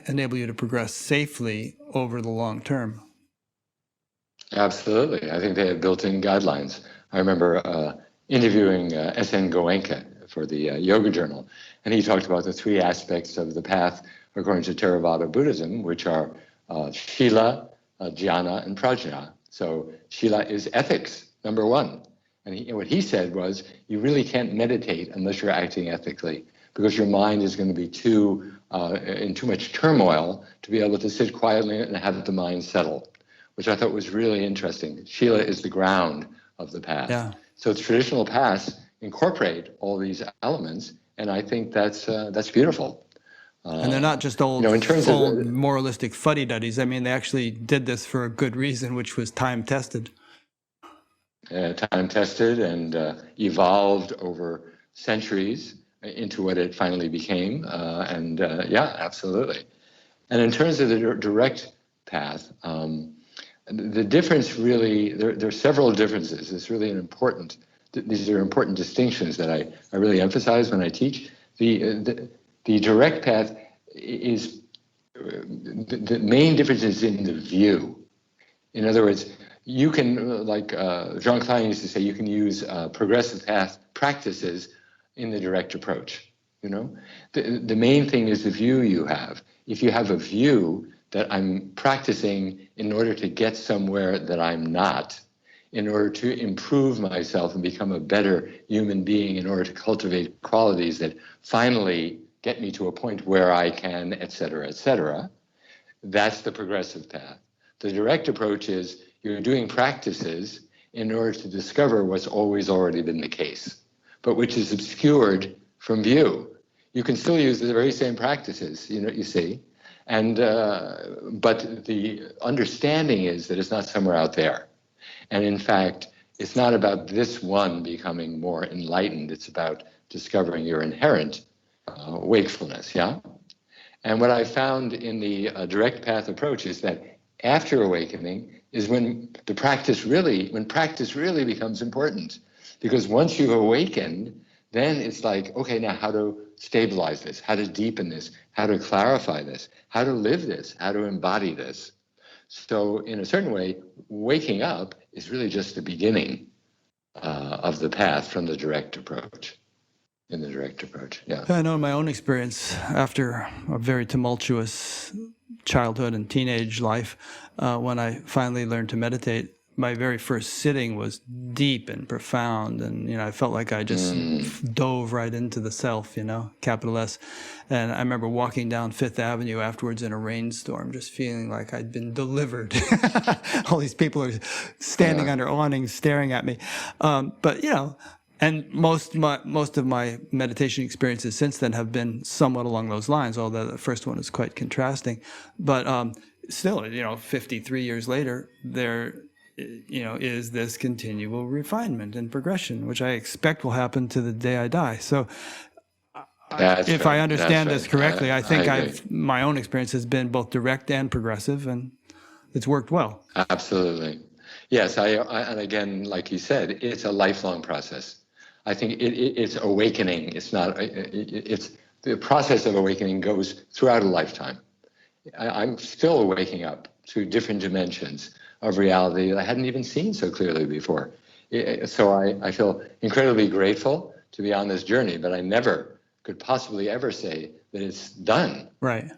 enable you to progress safely over the long term. Absolutely. I think they have built-in guidelines. I remember interviewing S.N. Goenka for the Yoga Journal, and he talked about the three aspects of the path according to Theravada Buddhism, which are Shila, Jnana, and Prajna. So Shila is ethics, number one. And what he said was, you really can't meditate unless you're acting ethically, because your mind is going to be in too much turmoil to be able to sit quietly and have the mind settle, which I thought was really interesting. Shila is the ground of the path. Yeah. So traditional paths incorporate all these elements, and I think that's beautiful. And they're not just old, in terms of moralistic fuddy-duddies. I mean, they actually did this for a good reason, which was time-tested. Time-tested and evolved over centuries into what it finally became. Absolutely. And in terms of the direct path, the difference really, there are several differences. It's really these are important distinctions that I really emphasize when I teach. The direct path is, the main difference is in the view. In other words, you can, like Jean Klein used to say, you can use progressive path practices in the direct approach. The main thing is the view you have. If you have a view that I'm practicing in order to get somewhere that I'm not, in order to improve myself and become a better human being, in order to cultivate qualities that finally get me to a point where I can, et cetera, that's the progressive path. The direct approach is, you're doing practices in order to discover what's always already been the case, but which is obscured from view. You can still use the very same practices, you see, and but the understanding is that it's not somewhere out there. And in fact, it's not about this one becoming more enlightened. It's about discovering your inherent wakefulness, yeah? And what I found in the direct path approach is that after awakening, is when practice really becomes important. Because once you've awakened, then it's like, okay, now how to stabilize this, how to deepen this, how to clarify this, how to live this, how to embody this. So in a certain way, waking up is really just the beginning of the path from the direct approach. In the direct approach, yeah. I know in my own experience, after a very tumultuous childhood and teenage life, when I finally learned to meditate, my very first sitting was deep and profound, and I felt like I just dove right into the self, capital S. And I remember walking down Fifth Avenue afterwards in a rainstorm, just feeling like I'd been delivered. All these people are standing under awnings, staring at me, but and most of my meditation experiences since then have been somewhat along those lines, although the first one is quite contrasting. But still, 53 years later, there is this continual refinement and progression, which I expect will happen to the day I die. So if I understand this correctly, I think my own experience has been both direct and progressive, and it's worked well. Absolutely. Yes, and again, like you said, it's a lifelong process. I think it's awakening. It's not. It's the process of awakening goes throughout a lifetime. I'm still waking up to different dimensions of reality that I hadn't even seen so clearly before. So I feel incredibly grateful to be on this journey, but I never could possibly ever say that it's done. Right.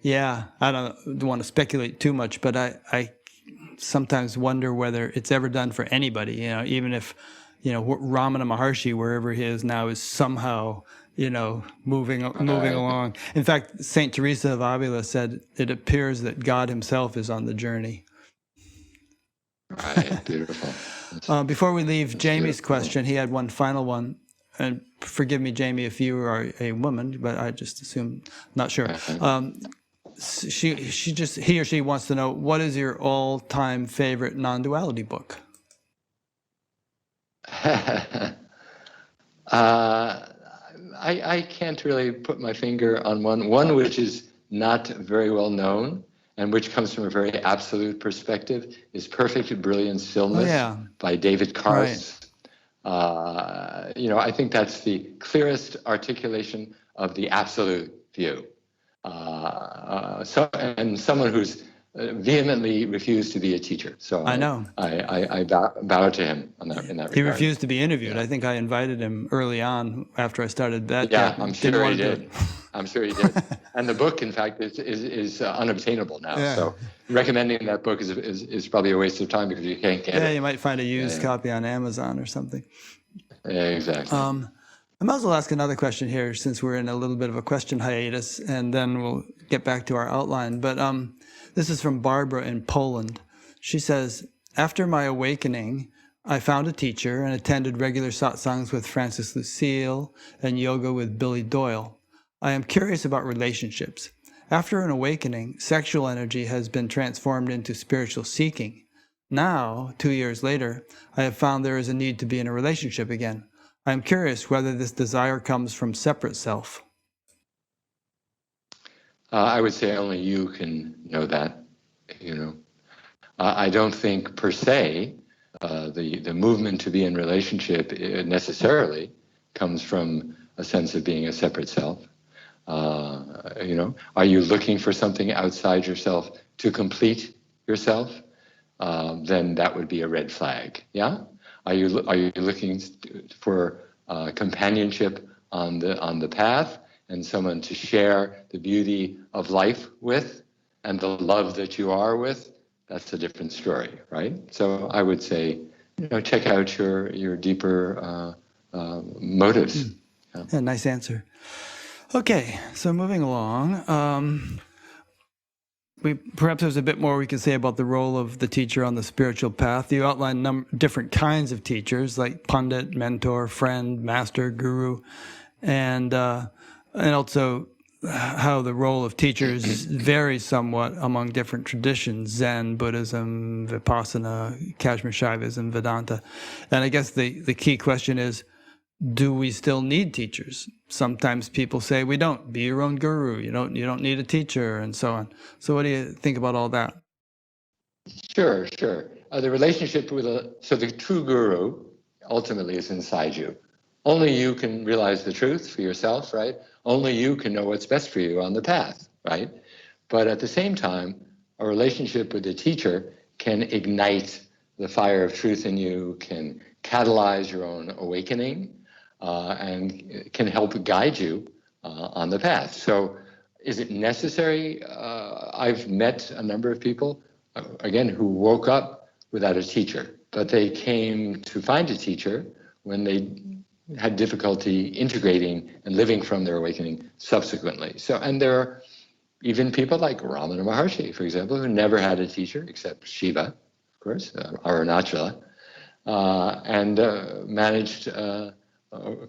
Yeah, I don't want to speculate too much, but I sometimes wonder whether it's ever done for anybody. Even if Ramana Maharshi, wherever he is now, is somehow, moving along. In fact, Saint Teresa of Avila said, it appears that God himself is on the journey. Right, beautiful. Before we leave Jamie's question, he had one final one. And forgive me, Jamie, if you are a woman, but I just assume, not sure. He or she wants to know, what is your all-time favorite non-duality book? I can't really put my finger on one which is not very well known and which comes from a very absolute perspective is Perfect Brilliant Stillness by David Karst. Right. I think that's the clearest articulation of the absolute view. And someone who's vehemently refused to be a teacher. So I know. I bow to him in that regard. He refused to be interviewed. Yeah. I think I invited him early on after I started that. Yeah, I'm sure he did. I'm sure he did. And the book, in fact, is unobtainable now. Yeah. So recommending that book is probably a waste of time because you can't get it. Yeah, you might find a used copy on Amazon or something. Yeah, exactly. I might as well ask another question here since we're in a little bit of a question hiatus, and then we'll get back to our outline. But this is from Barbara in Poland. She says, after my awakening, I found a teacher and attended regular satsangs with Francis Lucille and yoga with Billy Doyle. I am curious about relationships. After an awakening, sexual energy has been transformed into spiritual seeking. Now, 2 years later, I have found there is a need to be in a relationship again. I am curious whether this desire comes from separate self. I would say only you can know that, I don't think per se the movement to be in relationship necessarily comes from a sense of being a separate self. Are you looking for something outside yourself to complete yourself? Then that would be a red flag. Yeah. Are you looking for companionship on the path and someone to share the beauty of life with and the love that you are with? That's a different story, right? So I would say, check out your deeper motives. Yeah, nice answer. Okay, so moving along. Perhaps there's a bit more we can say about the role of the teacher on the spiritual path. You outlined different kinds of teachers, like pundit, mentor, friend, master, guru, and also how the role of teachers varies somewhat among different traditions: Zen, Buddhism, Vipassana, Kashmir Shaivism, Vedanta. And I guess the key question is, do we still need teachers? Sometimes people say we don't. Be your own guru. You don't need a teacher, and so on. So what do you think about all that? Sure, sure. The relationship with so the true guru ultimately is inside you. Only you can realize the truth for yourself, right? Only you can know what's best for you on the path, right? But at the same time, a relationship with the teacher can ignite the fire of truth in you, can catalyze your own awakening, and can help guide you on the path. So, is it necessary? I've met a number of people, again, who woke up without a teacher, but they came to find a teacher when they had difficulty integrating and living from their awakening subsequently. So, and there are even people like Ramana Maharshi, for example, who never had a teacher except Shiva, of course, Arunachala, and managed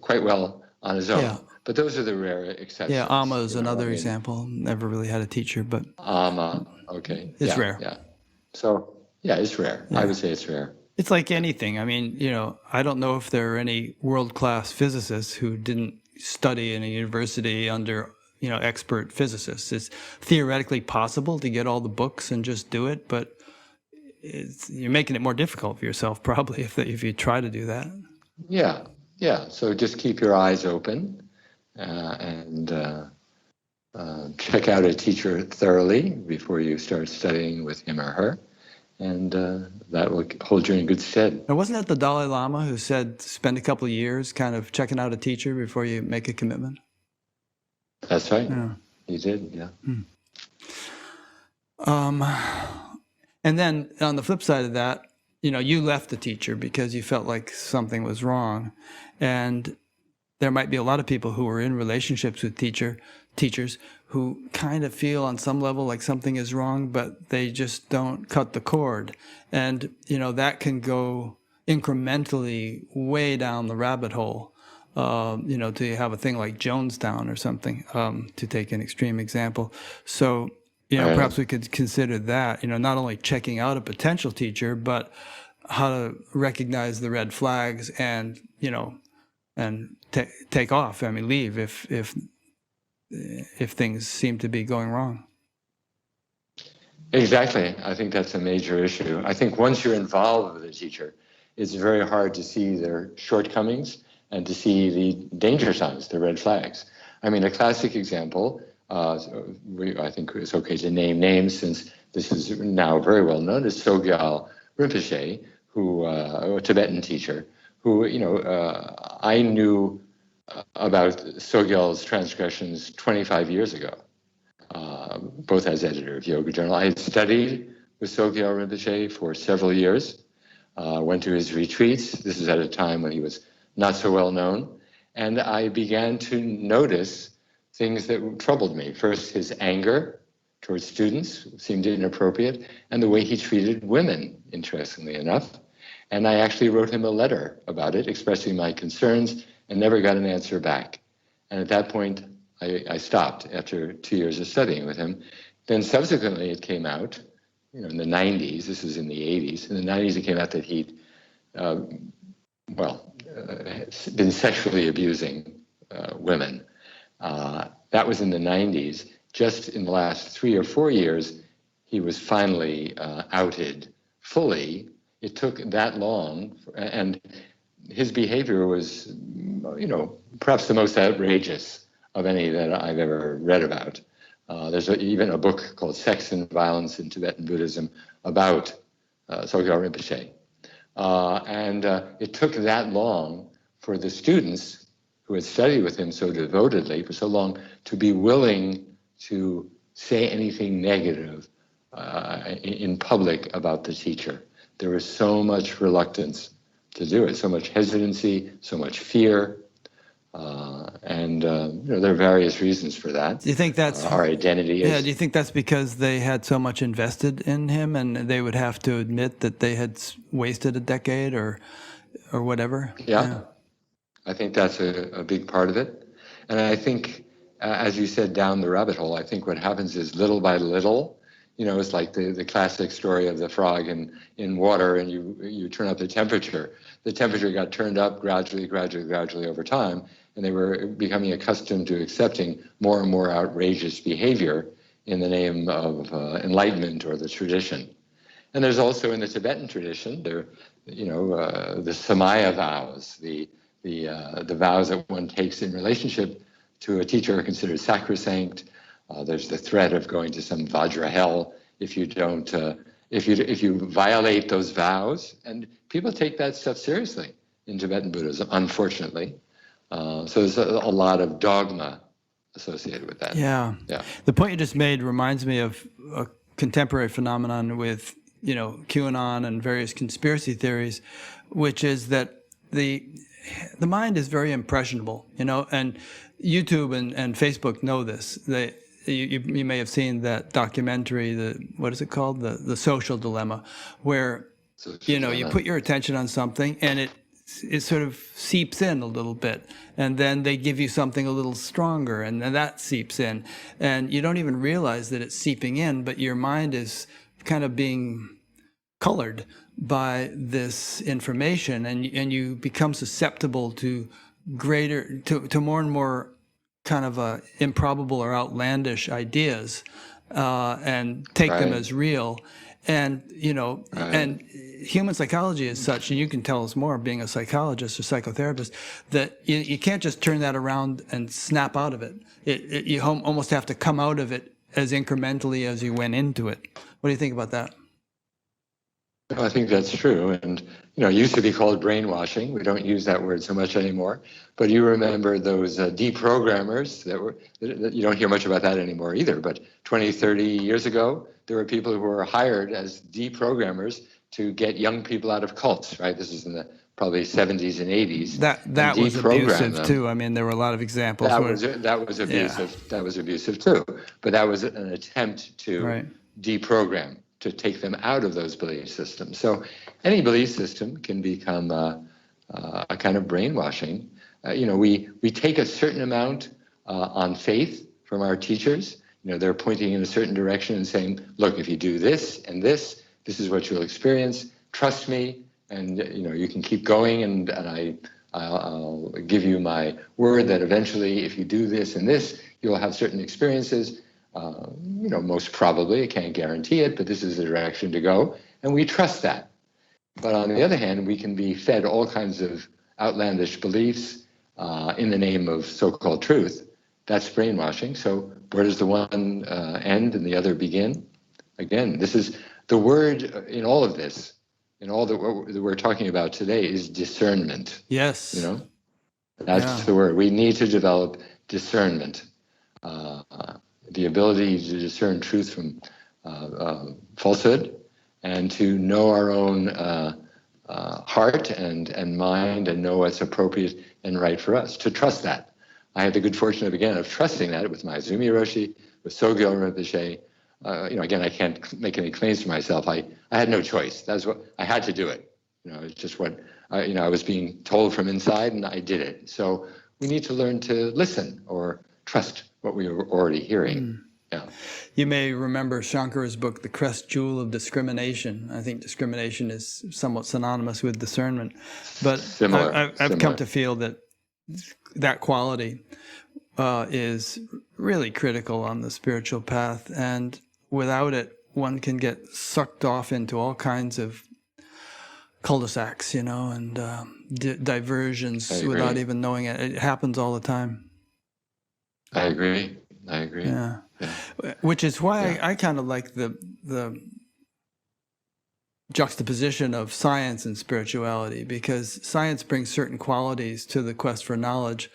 quite well on his own. Yeah. But those are the rare exceptions. Yeah, Amma is you know, another I mean, example. Never really had a teacher, but okay. it's yeah, rare. Yeah. So, yeah, it's rare. Yeah. I would say it's rare. It's like anything. I mean, you know, I don't know if there are any world-class physicists who didn't study in a university under, you know, expert physicists. It's theoretically possible to get all the books and just do it, but you're making it more difficult for yourself probably if you try to do that. Yeah, yeah. So just keep your eyes open and check out a teacher thoroughly before you start studying with him or her, and that will hold you in good stead. Now, wasn't it the Dalai Lama who said spend a couple of years kind of checking out a teacher before you make a commitment? That's right. Yeah. He did, yeah. And then on the flip side of that, you know, you left the teacher because you felt like something was wrong. And there might be a lot of people who are in relationships with teachers who kind of feel on some level like something is wrong, but they just don't cut the cord. And, you know, that can go incrementally way down the rabbit hole, you know, to have a thing like Jonestown or something, to take an extreme example. So, you know, perhaps we could consider that, you know, not only checking out a potential teacher, but how to recognize the red flags and, you know, and take off. I mean, leave if things seem to be going wrong. Exactly. I think that's a major issue. I think once you're involved with a teacher, it's very hard to see their shortcomings and to see the danger signs, the red flags. I mean, a classic example, I think it's okay to name names since this is now very well known, is Sogyal Rinpoche, who a Tibetan teacher, who, you know, I knew about Sogyal's transgressions 25 years ago, both as editor of Yoga Journal. I had studied with Sogyal Rinpoche for several years, went to his retreats. This is at a time when he was not so well known. And I began to notice things that troubled me. First, his anger towards students seemed inappropriate, and the way he treated women, interestingly enough. And I actually wrote him a letter about it, expressing my concerns, and never got an answer back. And at that point, I stopped after 2 years of studying with him. Then subsequently, it came out, you know, in the 90s, this was in the 80s, in the 90s it came out that he'd, been sexually abusing women. That was in the 90s. Just in the last 3 or 4 years, he was finally outed fully. It took that long, and his behavior was, you know, perhaps the most outrageous of any that I've ever read about. There's even a book called Sex and Violence in Tibetan Buddhism about Sogyal Rinpoche. And it took that long for the students who had studied with him so devotedly for so long to be willing to say anything negative in public about the teacher. There was so much reluctance to do it, so much hesitancy, so much fear. And you know, there are various reasons for that. Do you think that's our identity is? Yeah. Do you think that's because they had so much invested in him, and they would have to admit that they had wasted a decade or whatever? Yeah. I think that's a big part of it. And I think, as you said, down the rabbit hole, I think what happens is little by little, you know, it's like the classic story of the frog in water, and you turn up the temperature. The temperature got turned up gradually over time, and they were becoming accustomed to accepting more and more outrageous behavior in the name of enlightenment or the tradition. And there's also in the Tibetan tradition, there, the Samaya vows, the vows that one takes in relationship to a teacher are considered sacrosanct. There's the threat of going to some Vajra hell if you don't, if you violate those vows. And people take that stuff seriously in Tibetan Buddhism, unfortunately. So there's a lot of dogma associated with that. Yeah. The point you just made reminds me of a contemporary phenomenon with, QAnon and various conspiracy theories, which is that the mind is very impressionable, and YouTube and Facebook know this. You may have seen that documentary, what is it called? The Social Dilemma, where, you put your attention on something and it sort of seeps in a little bit, and then they give you something a little stronger, and then that seeps in, and you don't even realize that it's seeping in, but your mind is kind of being colored by this information, and you become susceptible to more and more kind of improbable or outlandish ideas, and take them as real. And, and human psychology is such, and you can tell us more being a psychologist or psychotherapist, that you can't just turn that around and snap out of it. You almost have to come out of it as incrementally as you went into it. What do you think about that? I think that's true. And, it used to be called brainwashing. We don't use that word so much anymore. But you remember those deprogrammers that you don't hear much about that anymore either. But 20, 30 years ago, there were people who were hired as deprogrammers to get young people out of cults, right? This is in the probably 70s and 80s. That was abusive too. I mean, there were a lot of examples. That was abusive. Yeah. That was abusive too. But that was an attempt to deprogram, to take them out of those belief systems. So any belief system can become a kind of brainwashing. We take a certain amount on faith from our teachers. They're pointing in a certain direction and saying, look, if you do this and this is what you'll experience. Trust me, and you can keep going, and I'll give you my word that eventually if you do this and this, you'll have certain experiences. Most probably, I can't guarantee it, but this is the direction to go, and we trust that. But on the other hand, we can be fed all kinds of outlandish beliefs in the name of so-called truth. That's brainwashing. So where does the one end and the other begin? Again, this is the word in all of this, in all that we're talking about today, is discernment. Yes. That's the word. We need to develop discernment. The ability to discern truth from falsehood, and to know our own heart and mind, and know what's appropriate and right for us, to trust that. I had the good fortune of trusting that with my Izumi Roshi, with Sogyal Rinpoche. Again, I can't make any claims for myself. I had no choice. That's what I had to do it. It's just what I was being told from inside, and I did it. So we need to learn to listen or trust what we were already hearing. Yeah. You may remember Shankara's book, The Crest Jewel of Discrimination. I think discrimination is somewhat synonymous with discernment. But I've come to feel that quality is really critical on the spiritual path. And without it, one can get sucked off into all kinds of cul-de-sacs, and diversions without even knowing it. It happens all the time. I agree. Yeah. Which is why I kind of like the juxtaposition of science and spirituality, because science brings certain qualities to the quest for knowledge,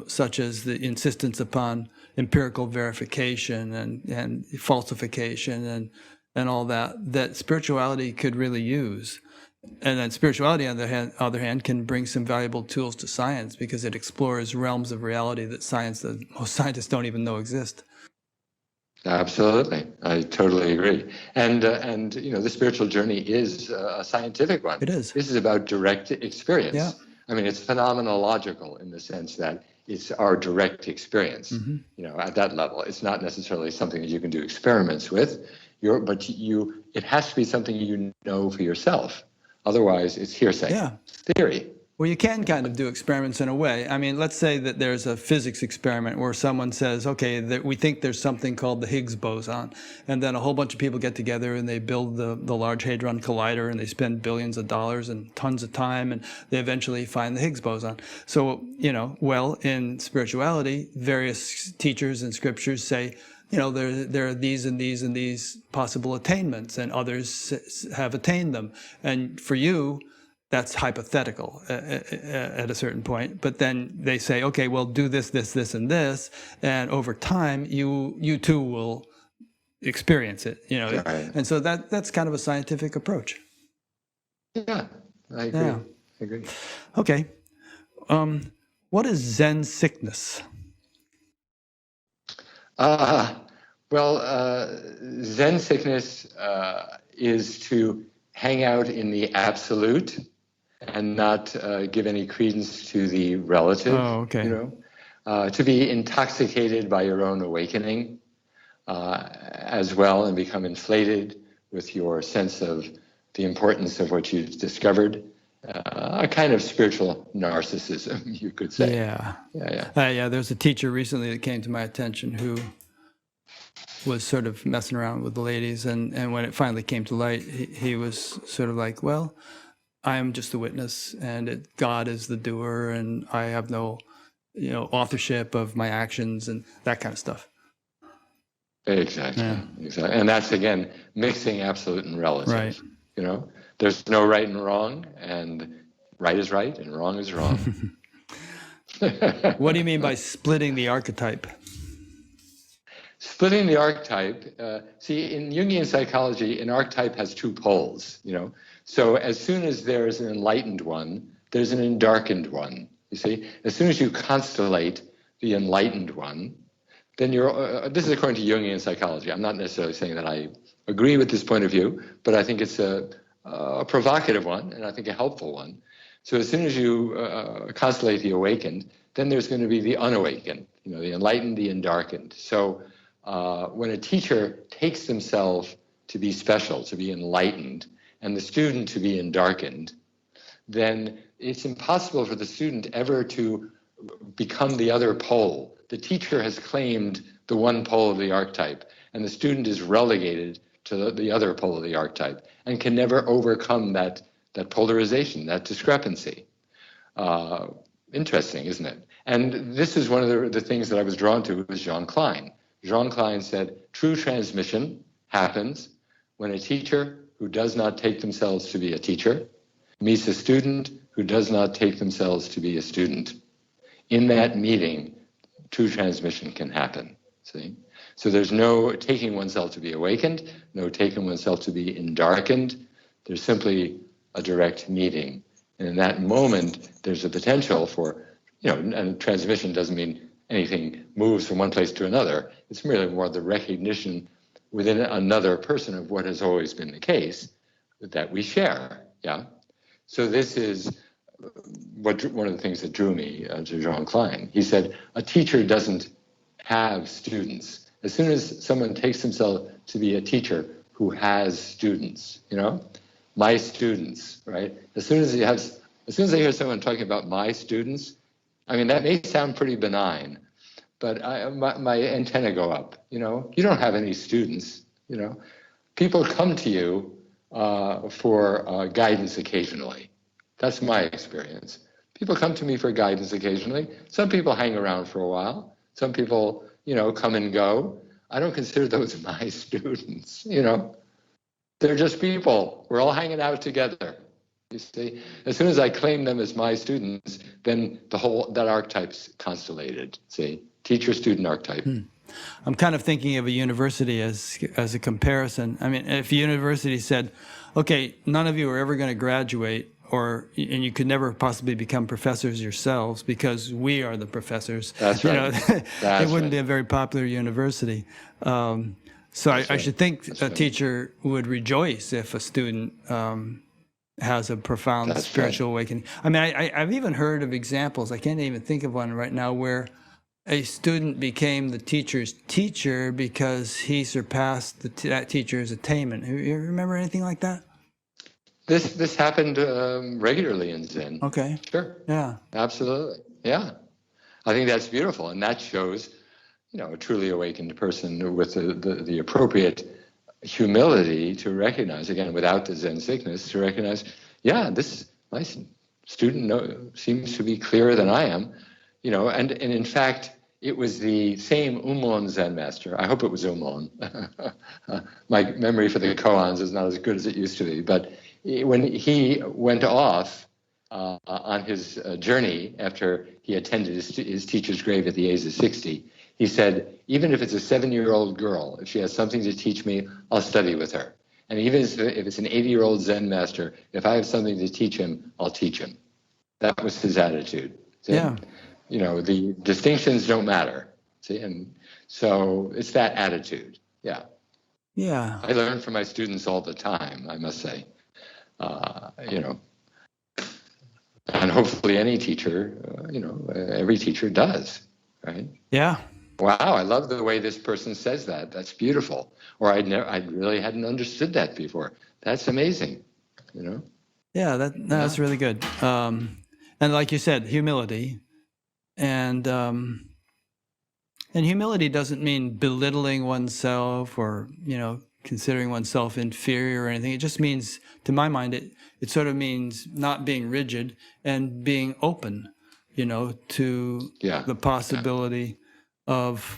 such as the insistence upon empirical verification and falsification and all that spirituality could really use. And then spirituality, on the other hand, can bring some valuable tools to science, because it explores realms of reality that most scientists don't even know exist. Absolutely, I totally agree. And the spiritual journey is a scientific one. It is. This is about direct experience. Yeah. I mean, it's phenomenological in the sense that it's our direct experience. Mm-hmm. At that level, it's not necessarily something that you can do experiments with. It has to be something you know for yourself. Otherwise, it's hearsay. Yeah. Theory. Well, you can kind of do experiments in a way. I mean, let's say that there's a physics experiment where someone says, okay, that we think there's something called the Higgs boson. And then a whole bunch of people get together and they build the Large Hadron Collider, and they spend billions of dollars and tons of time, and they eventually find the Higgs boson. So, well, in spirituality, various teachers and scriptures say, there are these and these and these possible attainments, and others have attained them. And for you, that's hypothetical at a certain point. But then they say, okay, well, do this, this, this, and this, and over time, you too will experience it. Right. And so that's kind of a scientific approach. Yeah, I agree. Yeah. I agree. Okay. What is Zen sickness? Zen sickness is to hang out in the absolute and not give any credence to the relative. Oh, okay. To be intoxicated by your own awakening as well, and become inflated with your sense of the importance of what you've discovered. A kind of spiritual narcissism, you could say. Yeah. Yeah. There's a teacher recently that came to my attention who was sort of messing around with the ladies, and when it finally came to light, he was sort of like, well, I am just a witness, and God is the doer, and I have no, authorship of my actions and that kind of stuff. Exactly. Yeah. Exactly. And that's, again, mixing absolute and relative. Right. There's no right and wrong, and right is right and wrong is wrong. What do you mean by splitting the archetype? Splitting the archetype, see, in Jungian psychology, an archetype has two poles, So as soon as there's an enlightened one, there's an endarkened one, you see. As soon as you constellate the enlightened one, then this is according to Jungian psychology. I'm not necessarily saying that I agree with this point of view, but I think it's a provocative one, and I think a helpful one. So as soon as you constellate the awakened, then there's going to be the unawakened, the enlightened, the endarkened. So when a teacher takes themselves to be special, to be enlightened, and the student to be endarkened, then it's impossible for the student ever to become the other pole. The teacher has claimed the one pole of the archetype, and the student is relegated to the other pole of the archetype and can never overcome that polarization, that discrepancy. Interesting, isn't it? And this is one of the things that I was drawn to was Jean Klein. Jean Klein said, true transmission happens when a teacher who does not take themselves to be a teacher meets a student who does not take themselves to be a student. In that meeting, true transmission can happen, see? So there's no taking oneself to be awakened, no taking oneself to be endarkened. There's simply a direct meeting. And in that moment, there's a potential for, and transmission doesn't mean anything moves from one place to another. It's merely more the recognition within another person of what has always been the case that we share, yeah? So this is one of the things that drew me to Jean Klein. He said, a teacher doesn't have students. As soon as someone takes himself to be a teacher who has students, my students, right? As soon as I hear someone talking about my students, I mean, that may sound pretty benign, but my antenna go up, you don't have any students, People come to you for guidance occasionally. That's my experience. People come to me for guidance occasionally. Some people hang around for a while. Some people, come and go. I don't consider those my students, They're just people. We're all hanging out together. You see, as soon as I claim them as my students, then that archetype's constellated. See, teacher-student archetype. I'm kind of thinking of a university as a comparison. I mean, if a university said, okay, none of you are ever going to graduate, and you could never possibly become professors yourselves because we are the professors. That's right. It wouldn't be a very popular university. So I should think a teacher would rejoice if a student has a profound spiritual awakening. I mean, I've even heard of examples, I can't even think of one right now, where a student became the teacher's teacher because he surpassed that teacher's attainment. You remember anything like that? This happened regularly in Zen. Okay. Sure, Yeah. absolutely. Yeah, I think that's beautiful, and that shows, a truly awakened person with the appropriate humility to recognize, again, without the Zen sickness, to recognize, yeah, this my student seems to be clearer than I am, and in fact, it was the same Umon Zen master. I hope it was Umon. My memory for the koans is not as good as it used to be, but when he went off on his journey after he attended his teacher's grave at the age of 60, he said, even if it's a 7-year-old girl, if she has something to teach me, I'll study with her. And even if it's an 80-year-old Zen master, if I have something to teach him, I'll teach him. That was his attitude. See? Yeah. The distinctions don't matter. See, and so it's that attitude. Yeah. Yeah. I learn from my students all the time, I must say. And hopefully any teacher, every teacher does, right? Yeah. Wow, I love the way this person says that. That's beautiful. Or I really hadn't understood that before. That's amazing, Yeah, that's really good. And like you said, humility, and humility doesn't mean belittling oneself or considering oneself inferior or anything. It just means, to my mind, it sort of means not being rigid and being open, to the possibility of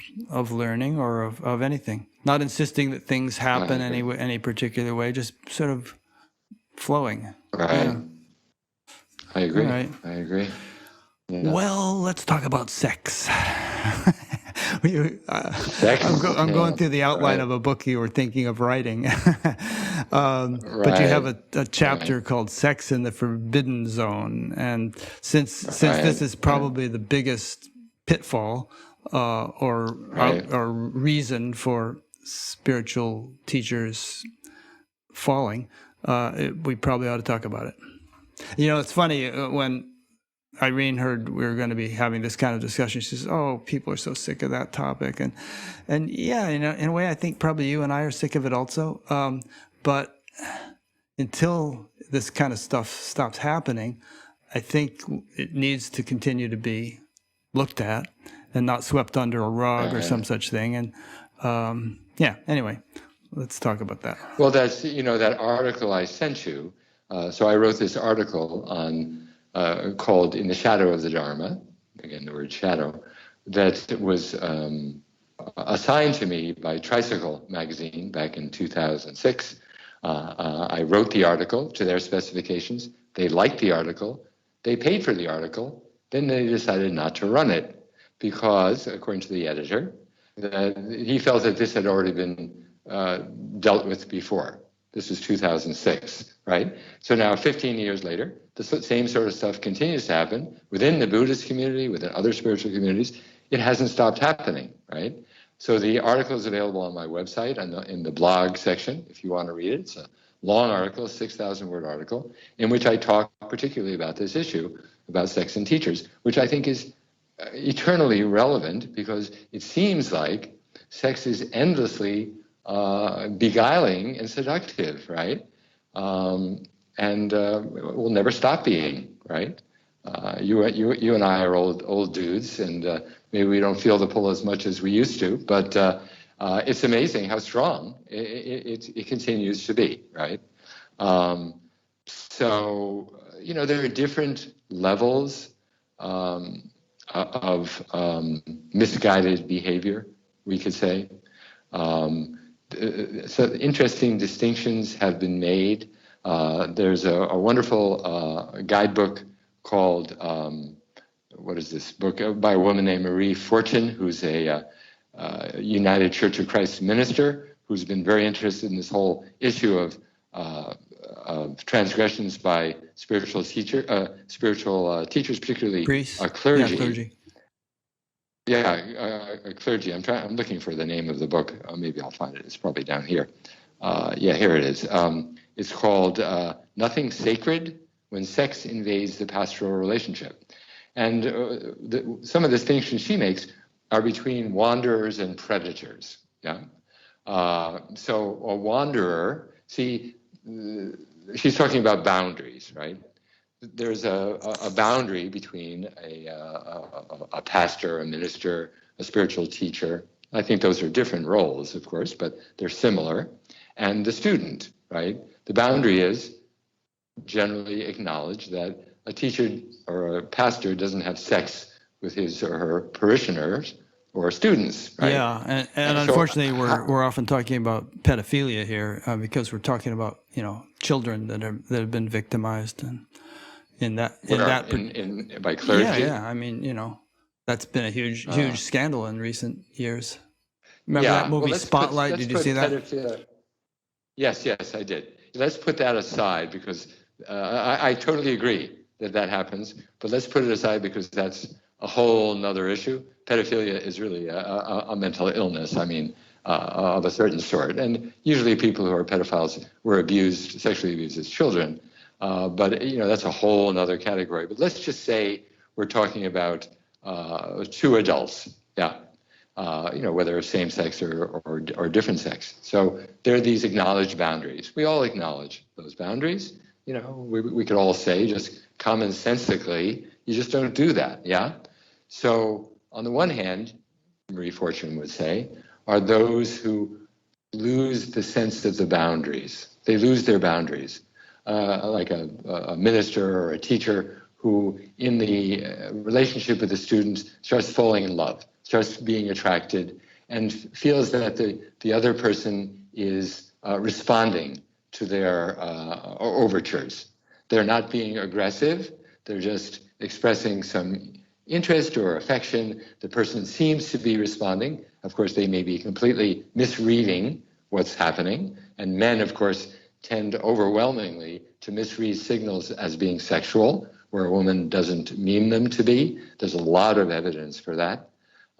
learning or of anything. Not insisting that things happen any particular way, just sort of flowing. Right. Yeah. I agree. Right. I agree. Yeah. Well, let's talk about sex. Sex? I'm going through the outline of a book you were thinking of writing. But you have a chapter called Sex in the Forbidden Zone. And since this is probably the biggest pitfall or reason for spiritual teachers falling, we probably ought to talk about it. It's funny, when Irene heard we were going to be having this kind of discussion, she says, "Oh, people are so sick of that topic," and yeah, in a way, I think probably you and I are sick of it also. But until this kind of stuff stops happening, I think it needs to continue to be looked at and not swept under a rug or some such thing. And anyway, let's talk about that. Well, that's that article I sent you. So I wrote this article on. Called In the Shadow of the Dharma, again the word shadow, that was assigned to me by Tricycle magazine back in 2006. I wrote the article to their specifications. They liked the article. They paid for the article. Then they decided not to run it because, according to the editor, he felt that this had already been dealt with before. This was 2006, right? So now 15 years later, the same sort of stuff continues to happen within the Buddhist community, within other spiritual communities. It hasn't stopped happening, right? So the article is available on my website in the blog section, if you want to read it. It's a long article, a 6,000-word article, in which I talk particularly about this issue, about sex and teachers, which I think is eternally relevant because it seems like sex is endlessly beguiling and seductive, right? And will never stop being, right? You and I are old dudes, and maybe we don't feel the pull as much as we used to, but it's amazing how strong it continues to be, right? So, there are different levels of misguided behavior, we could say. So interesting distinctions have been made. There's a wonderful guidebook called, what is this book? By a woman named Marie Fortune, who's a United Church of Christ minister, who's been very interested in this whole issue of transgressions by spiritual teachers, particularly Priests. clergy. Yeah, clergy. Yeah, clergy. I'm looking for the name of the book. Maybe I'll find it. It's probably down here. Here it is. It's called Nothing Sacred When Sex Invades the Pastoral Relationship. And some of the distinctions she makes are between wanderers and predators. Yeah. So a wanderer, see, she's talking about boundaries, right? There's a boundary between a pastor, a minister, a spiritual teacher. I think those are different roles, of course, but they're similar. And the student, right? The boundary is generally acknowledge that a teacher or a pastor doesn't have sex with his or her parishioners or students, right? Yeah, and So, unfortunately, we're often talking about pedophilia here because we're talking about children that have been victimized, and by clergy. Yeah. I mean, that's been a huge scandal in recent years. Remember that movie Spotlight? Did you see that? Yes, I did. Let's put that aside because I totally agree that happens, but let's put it aside because that's a whole nother issue. Pedophilia is really a mental illness, I mean, of a certain sort. And usually people who are pedophiles were sexually abused as children. But, that's a whole nother category. But let's just say we're talking about two adults, whether same sex or different sex. So there are these acknowledged boundaries. We all acknowledge those boundaries. We could all say just commonsensically, you just don't do that, yeah? So on the one hand, Marie Fortune would say, are those who lose the sense of the boundaries. They lose their boundaries, like a minister or a teacher who in the relationship with the students starts falling in love, starts being attracted, and feels that the other person is responding to their overtures. They're not being aggressive, they're just expressing some interest or affection. The person seems to be responding. Of course, they may be completely misreading what's happening. And men, of course, tend overwhelmingly to misread signals as being sexual, where a woman doesn't mean them to be. There's a lot of evidence for that.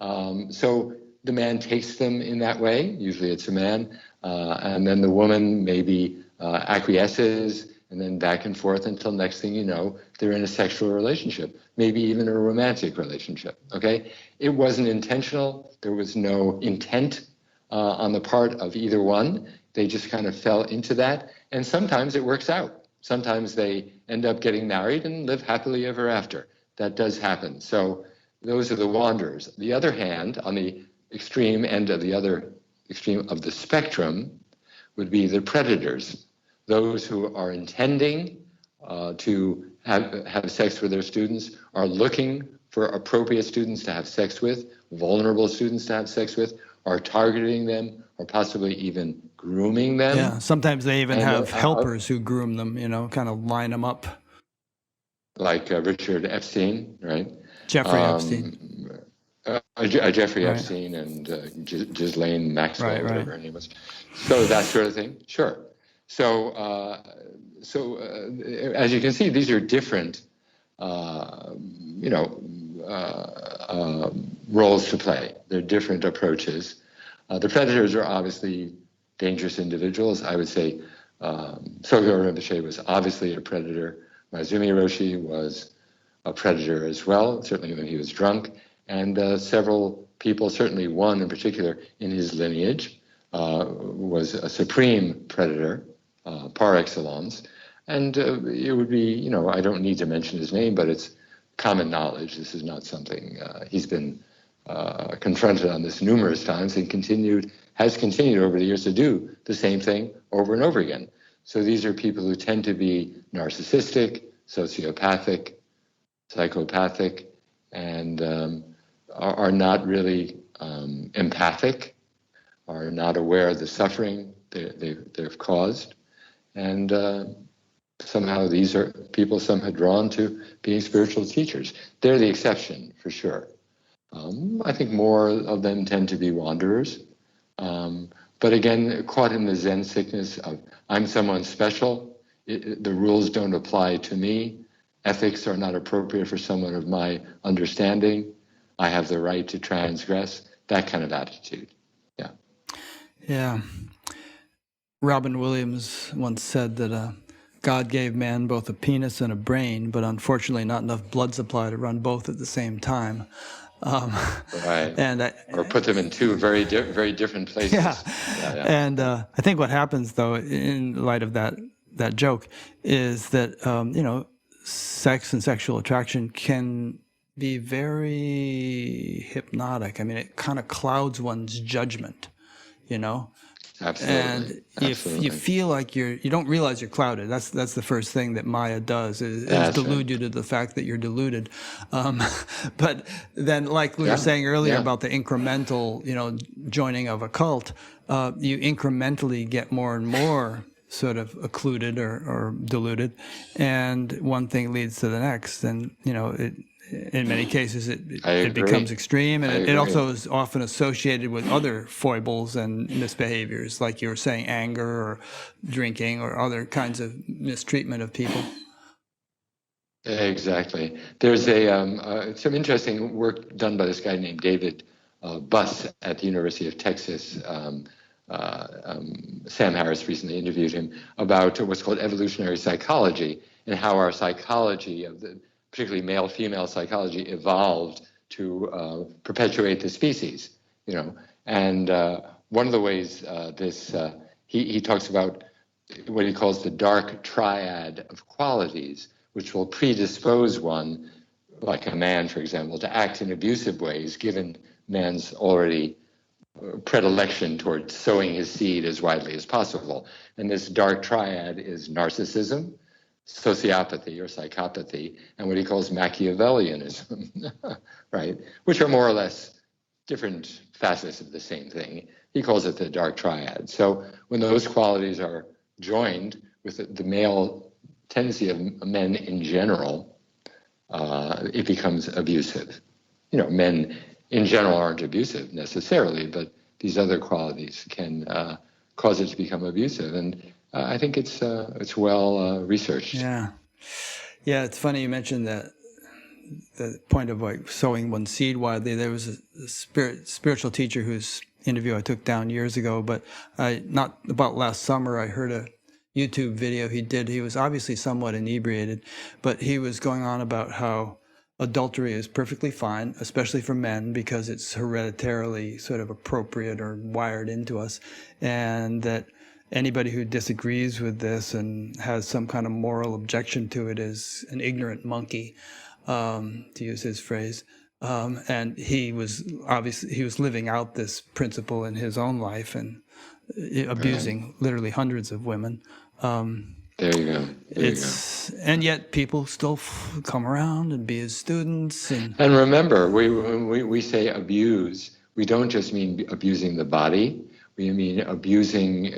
So the man takes them in that way. Usually it's a man. And then the woman maybe acquiesces, and then back and forth until next thing you know, they're in a sexual relationship, maybe even a romantic relationship, okay? It wasn't intentional. There was no intent on the part of either one. They just kind of fell into that. And sometimes it works out. Sometimes they end up getting married and live happily ever after. That does happen. So those are the wanderers. The other hand, on the extreme end of the other extreme of the spectrum, would be the predators. Those who are intending to have sex with their students, are looking for appropriate students to have sex with, vulnerable students to have sex with, are targeting them, or possibly even grooming them. Yeah, sometimes they even have helpers who groom them, kind of line them up. Like Richard Epstein, right? Jeffrey Epstein. Jeffrey Epstein and Ghislaine Maxwell, whatever her name was. So that sort of thing, sure. So, as you can see, these are different, roles to play. They're different approaches. The predators are obviously dangerous individuals. I would say Sohiro Rinpoche was obviously a predator. Maezumi Roshi was a predator as well, certainly when he was drunk. And several people, certainly one in particular in his lineage, was a supreme predator. Par excellence, and it would be, I don't need to mention his name, but it's common knowledge. This is not something he's been confronted on this numerous times and has continued over the years to do the same thing over and over again. So these are people who tend to be narcissistic, sociopathic, psychopathic, and are not really empathic, are not aware of the suffering they've caused. And somehow these are people somehow drawn to being spiritual teachers. They're the exception, for sure. I think more of them tend to be wanderers. But again, caught in the Zen sickness of, I'm someone special, the rules don't apply to me, ethics are not appropriate for someone of my understanding, I have the right to transgress, that kind of attitude. Yeah. Yeah. Robin Williams once said that God gave man both a penis and a brain, but unfortunately not enough blood supply to run both at the same time. Right. And or put them in two very different places. Yeah. And I think what happens, though, in light of that that joke is that sex and sexual attraction can be very hypnotic. I mean, it kind of clouds one's judgment, you know. Absolutely. And if you Absolutely. feel like you don't realize you're clouded. That's the first thing that Maya does is That's delude right. you to the fact that you're deluded. But then, like we were Yeah. saying earlier Yeah. about the incremental, joining of a cult, you incrementally get more and more sort of occluded or deluded, and one thing leads to the next, and in many cases I it agree. becomes extreme, and I it agree. also is often associated with other foibles and misbehaviors, like you were saying, anger or drinking or other kinds of mistreatment of people. Exactly. There's some interesting work done by this guy named David Buss at the University of Texas. Sam Harris recently interviewed him about what's called evolutionary psychology and how our psychology of particularly male-female psychology evolved to perpetuate the species. And one of the ways he talks about what he calls the dark triad of qualities, which will predispose one, like a man, for example, to act in abusive ways, given man's already predilection towards sowing his seed as widely as possible. And this dark triad is narcissism, sociopathy or psychopathy, and what he calls Machiavellianism, right? Which are more or less different facets of the same thing. He calls it the dark triad. So when those qualities are joined with the male tendency of men in general, it becomes abusive. Men in general aren't abusive necessarily, but these other qualities can cause it to become abusive. And I think it's well researched. Yeah, it's funny you mentioned that. The point of like sowing one's seed widely. There was a spiritual teacher whose interview I took down years ago, but not about last summer, I heard a YouTube video he did. He was obviously somewhat inebriated, but he was going on about how adultery is perfectly fine, especially for men, because it's hereditarily sort of appropriate or wired into us, and that anybody who disagrees with this and has some kind of moral objection to it is an ignorant monkey. To use his phrase, and he was living out this principle in his own life and abusing literally hundreds of women. There you go. And yet people still come around and be his students. And remember, when we say abuse, we don't just mean abusing the body. We mean abusing,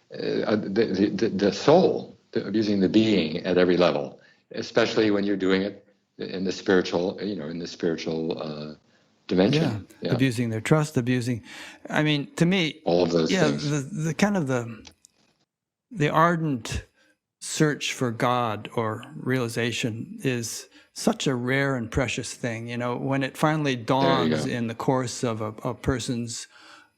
the soul, abusing the being at every level, especially when you're doing it in the spiritual, dimension. Yeah. Abusing their trust, to me, all of those things. the kind of the ardent search for God or realization is such a rare and precious thing. When it finally dawns in the course of a person's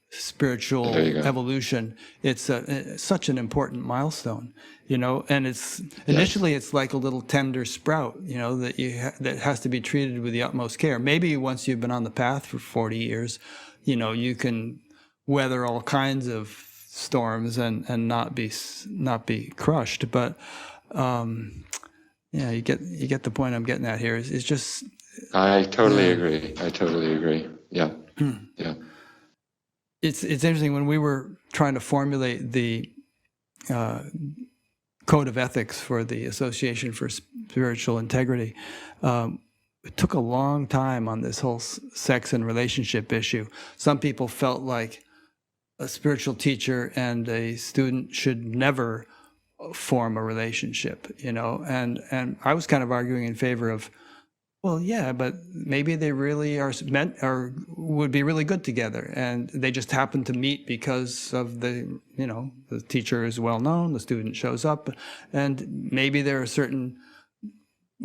spiritual evolution, it's such an important milestone, and it's initially it's like a little tender sprout, that has to be treated with the utmost care. Maybe once you've been on the path for 40 years, you can weather all kinds of storms and not be crushed. But you get the point I'm getting at here. It's just. I totally agree. Yeah. Yeah. It's interesting when we were trying to formulate the code of ethics for the Association for Spiritual Integrity. It took a long time on this whole sex and relationship issue. Some people felt like a spiritual teacher and a student should never form a relationship, and I was kind of arguing in favor of, well, yeah, but maybe they really are meant or would be really good together, and they just happen to meet because of the teacher is well known, the student shows up, and maybe there are certain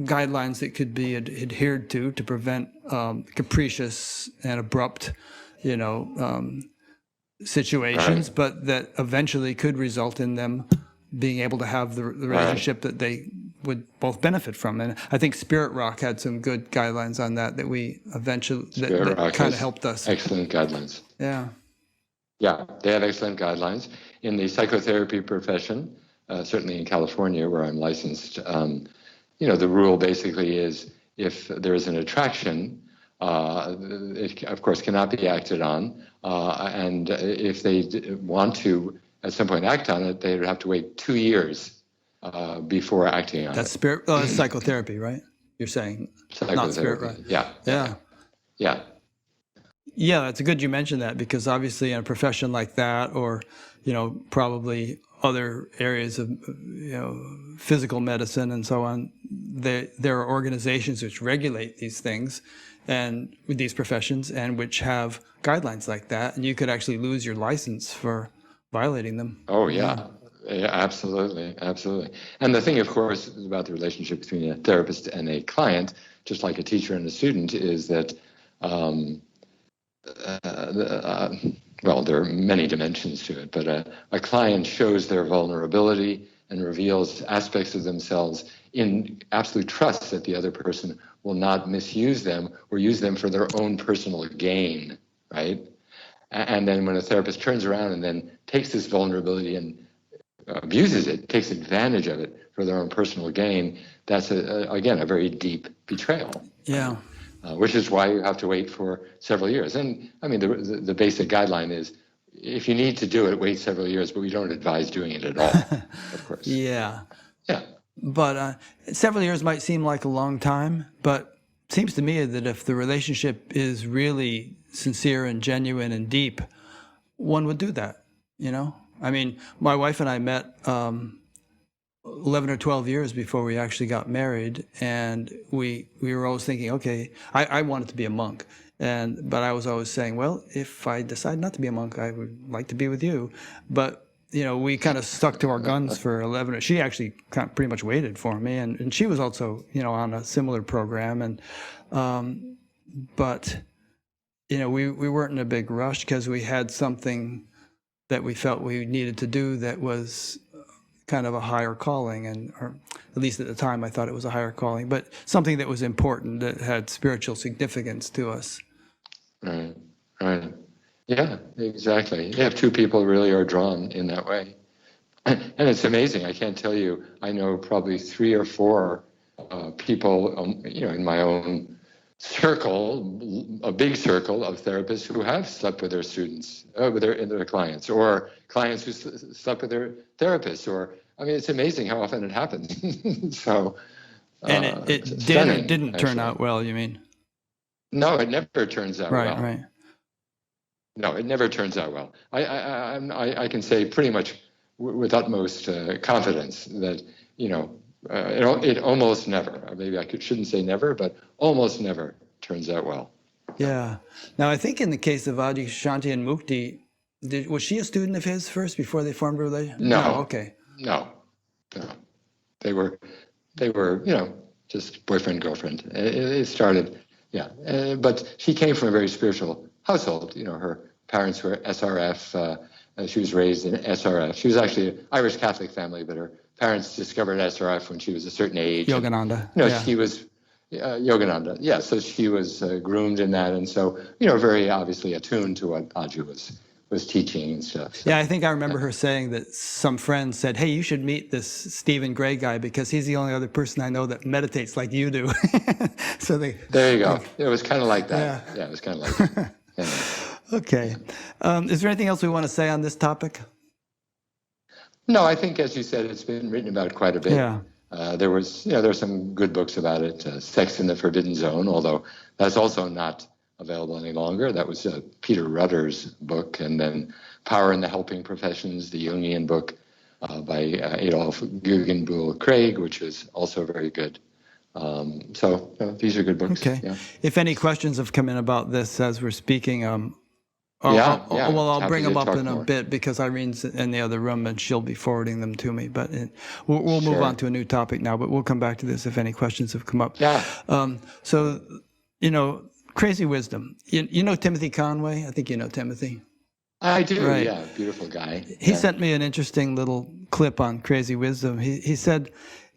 guidelines that could be adhered to prevent capricious and abrupt, situations, but that eventually could result in them being able to have the relationship that they would both benefit from. And I think Spirit Rock had some good guidelines on that we eventually that kind of helped us. Excellent guidelines. Yeah. Yeah, they have excellent guidelines. In the psychotherapy profession, certainly in California, where I'm licensed, the rule basically is if there is an attraction, it of course cannot be acted on, and if they want to at some point act on it, they would have to wait 2 years before acting on That's it. that's psychotherapy, right? You're saying not spirit, right? Yeah. Yeah, that's good you mentioned that, because obviously in a profession like that, or probably other areas of physical medicine and so on, there are organizations which regulate these things and with these professions, and which have guidelines like that, and you could actually lose your license for violating them. Oh yeah. Yeah, absolutely. And the thing, of course, about the relationship between a therapist and a client, just like a teacher and a student, is that well, there are many dimensions to it, but a client shows their vulnerability and reveals aspects of themselves in absolute trust that the other person will not misuse them or use them for their own personal gain, right? And then when a therapist turns around and then takes this vulnerability and abuses it, takes advantage of it for their own personal gain, that's, again, a very deep betrayal. Yeah. Which is why you have to wait for several years. And I mean, the basic guideline is, if you need to do it, wait several years, but we don't advise doing it at all, of course. Yeah. Yeah. But several years might seem like a long time, but it seems to me that if the relationship is really sincere and genuine and deep, one would do that, I mean, my wife and I met 11 or 12 years before we actually got married, and we were always thinking, okay, I wanted to be a monk, but I was always saying, well, if I decide not to be a monk, I would like to be with you. But we kind of stuck to our guns for 11. She actually pretty much waited for me, and she was also on a similar program, and but we weren't in a big rush, because we had something that we felt we needed to do that was kind of a higher calling, or at least at the time I thought it was a higher calling, but something that was important, that had spiritual significance to us. Right. Yeah, exactly. Yeah, if two people really are drawn in that way. And it's amazing. I can't tell you, I know probably 3 or 4 people, in my own circle, a big circle of therapists who have slept with their students, with their clients, or clients who slept with their therapists, or, I mean, it's amazing how often it happens. So, and it did or didn't turn out well, you mean? No, it never turns out well. Right. No, it never turns out well. I can say pretty much with utmost confidence that, it almost never, maybe shouldn't say never, but almost never turns out well. Yeah. Now, I think in the case of Adyashanti and Mukti, was she a student of his first before they formed a relationship? No. Okay. No. They were, just boyfriend, girlfriend. It started, but she came from a very spiritual household. Her parents were SRF. She was raised in SRF. She was actually an Irish Catholic family, but her parents discovered SRF when she was a certain age. Yogananda. She was Yogananda. Yeah, so she was groomed in that, and so very obviously attuned to what Aju was teaching and stuff. So, yeah, I think I remember her saying that some friend said, "Hey, you should meet this Stephen Gray guy, because he's the only other person I know that meditates like you do." So there you go. It was kind of like that. Yeah, it was kind of like that. Yeah. Okay. Is there anything else we want to say on this topic? No, I think, as you said, it's been written about quite a bit. Yeah. There were some good books about it. Sex in the Forbidden Zone, although that's also not available any longer. That was Peter Rudder's book, and then Power in the Helping Professions, the Jungian book by Adolf Guggenbuhl Craig, which is also very good. So these are good books. Okay. Yeah. If any questions have come in about this as we're speaking, I'll bring them up in a bit, because Irene's in the other room and she'll be forwarding them to me. But we'll move on to a new topic now, but we'll come back to this if any questions have come up. Yeah. So, Crazy Wisdom. You know Timothy Conway? I think you know Timothy. I do, right. Yeah, beautiful guy. He sent me an interesting little clip on Crazy Wisdom. He said,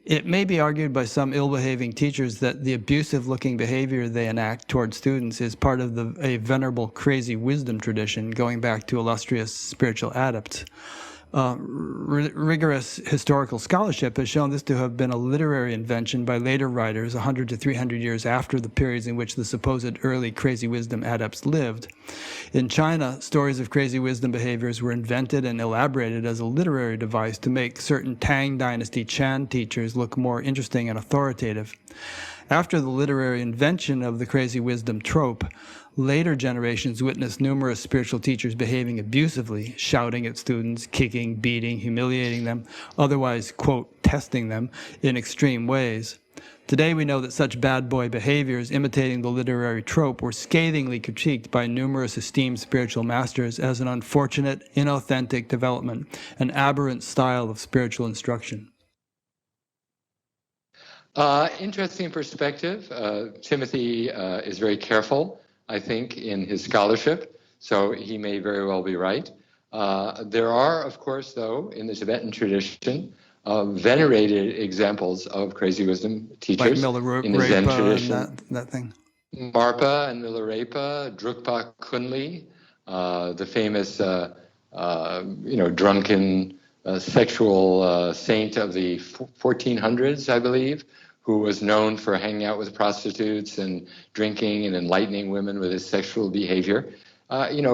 it may be argued by some ill-behaving teachers that the abusive-looking behavior they enact toward students is part of a venerable crazy wisdom tradition going back to illustrious spiritual adepts. Rigorous historical scholarship has shown this to have been a literary invention by later writers 100 to 300 years after the periods in which the supposed early crazy wisdom adepts lived. In China, stories of crazy wisdom behaviors were invented and elaborated as a literary device to make certain Tang Dynasty Chan teachers look more interesting and authoritative. After the literary invention of the crazy wisdom trope, later generations witnessed numerous spiritual teachers behaving abusively, shouting at students, kicking, beating, humiliating them, otherwise, quote, testing them in extreme ways. Today we know that such bad boy behaviors imitating the literary trope were scathingly critiqued by numerous esteemed spiritual masters as an unfortunate, inauthentic development, an aberrant style of spiritual instruction. Interesting perspective. Timothy is very careful, I think, in his scholarship, so he may very well be right. There are, of course, though, in the Tibetan tradition, venerated examples of crazy wisdom teachers like in the Zen tradition. And that thing. Marpa and Milarepa, Drukpa Kunli, the famous, drunken sexual saint of the 1400s, I believe, who was known for hanging out with prostitutes and drinking and enlightening women with his sexual behavior.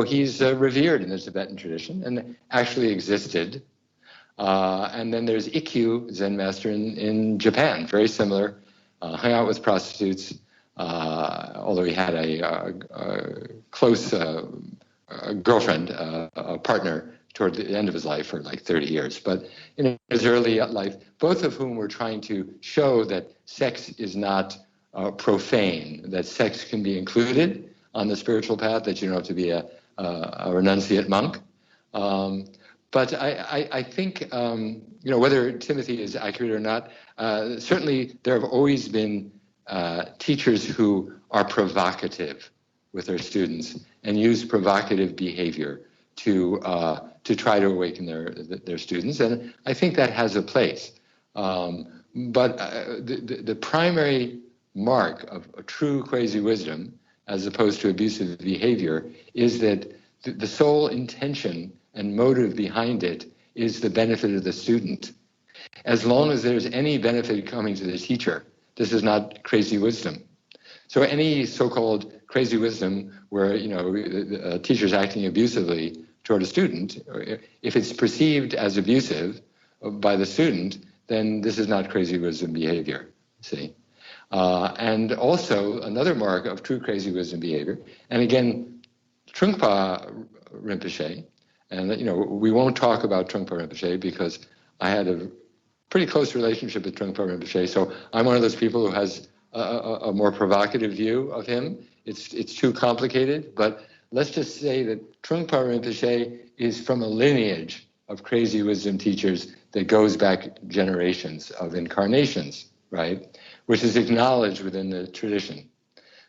He's revered in the Tibetan tradition and actually existed. And then there's Ikkyu, Zen master in Japan, very similar, hung out with prostitutes, although he had a close girlfriend, a partner, toward the end of his life for like 30 years. But in his early life, both of whom were trying to show that sex is not profane, that sex can be included on the spiritual path, that you don't have to be a renunciate monk. But I think, whether Timothy is accurate or not, certainly there have always been teachers who are provocative with their students and use provocative behavior to try to awaken their students, and I think that has a place. But the primary mark of a true crazy wisdom, as opposed to abusive behavior, is that the sole intention and motive behind it is the benefit of the student. As long as there's any benefit coming to the teacher, this is not crazy wisdom. So any so-called crazy wisdom where the teacher's acting abusively toward a student, if it's perceived as abusive by the student, then this is not crazy wisdom behavior, see? And also another mark of true crazy wisdom behavior, and again, Trungpa Rinpoche, and we won't talk about Trungpa Rinpoche because I had a pretty close relationship with Trungpa Rinpoche, so I'm one of those people who has a more provocative view of him. It's too complicated, but let's just say that Trungpa Rinpoche is from a lineage of crazy wisdom teachers that goes back generations of incarnations, right? Which is acknowledged within the tradition.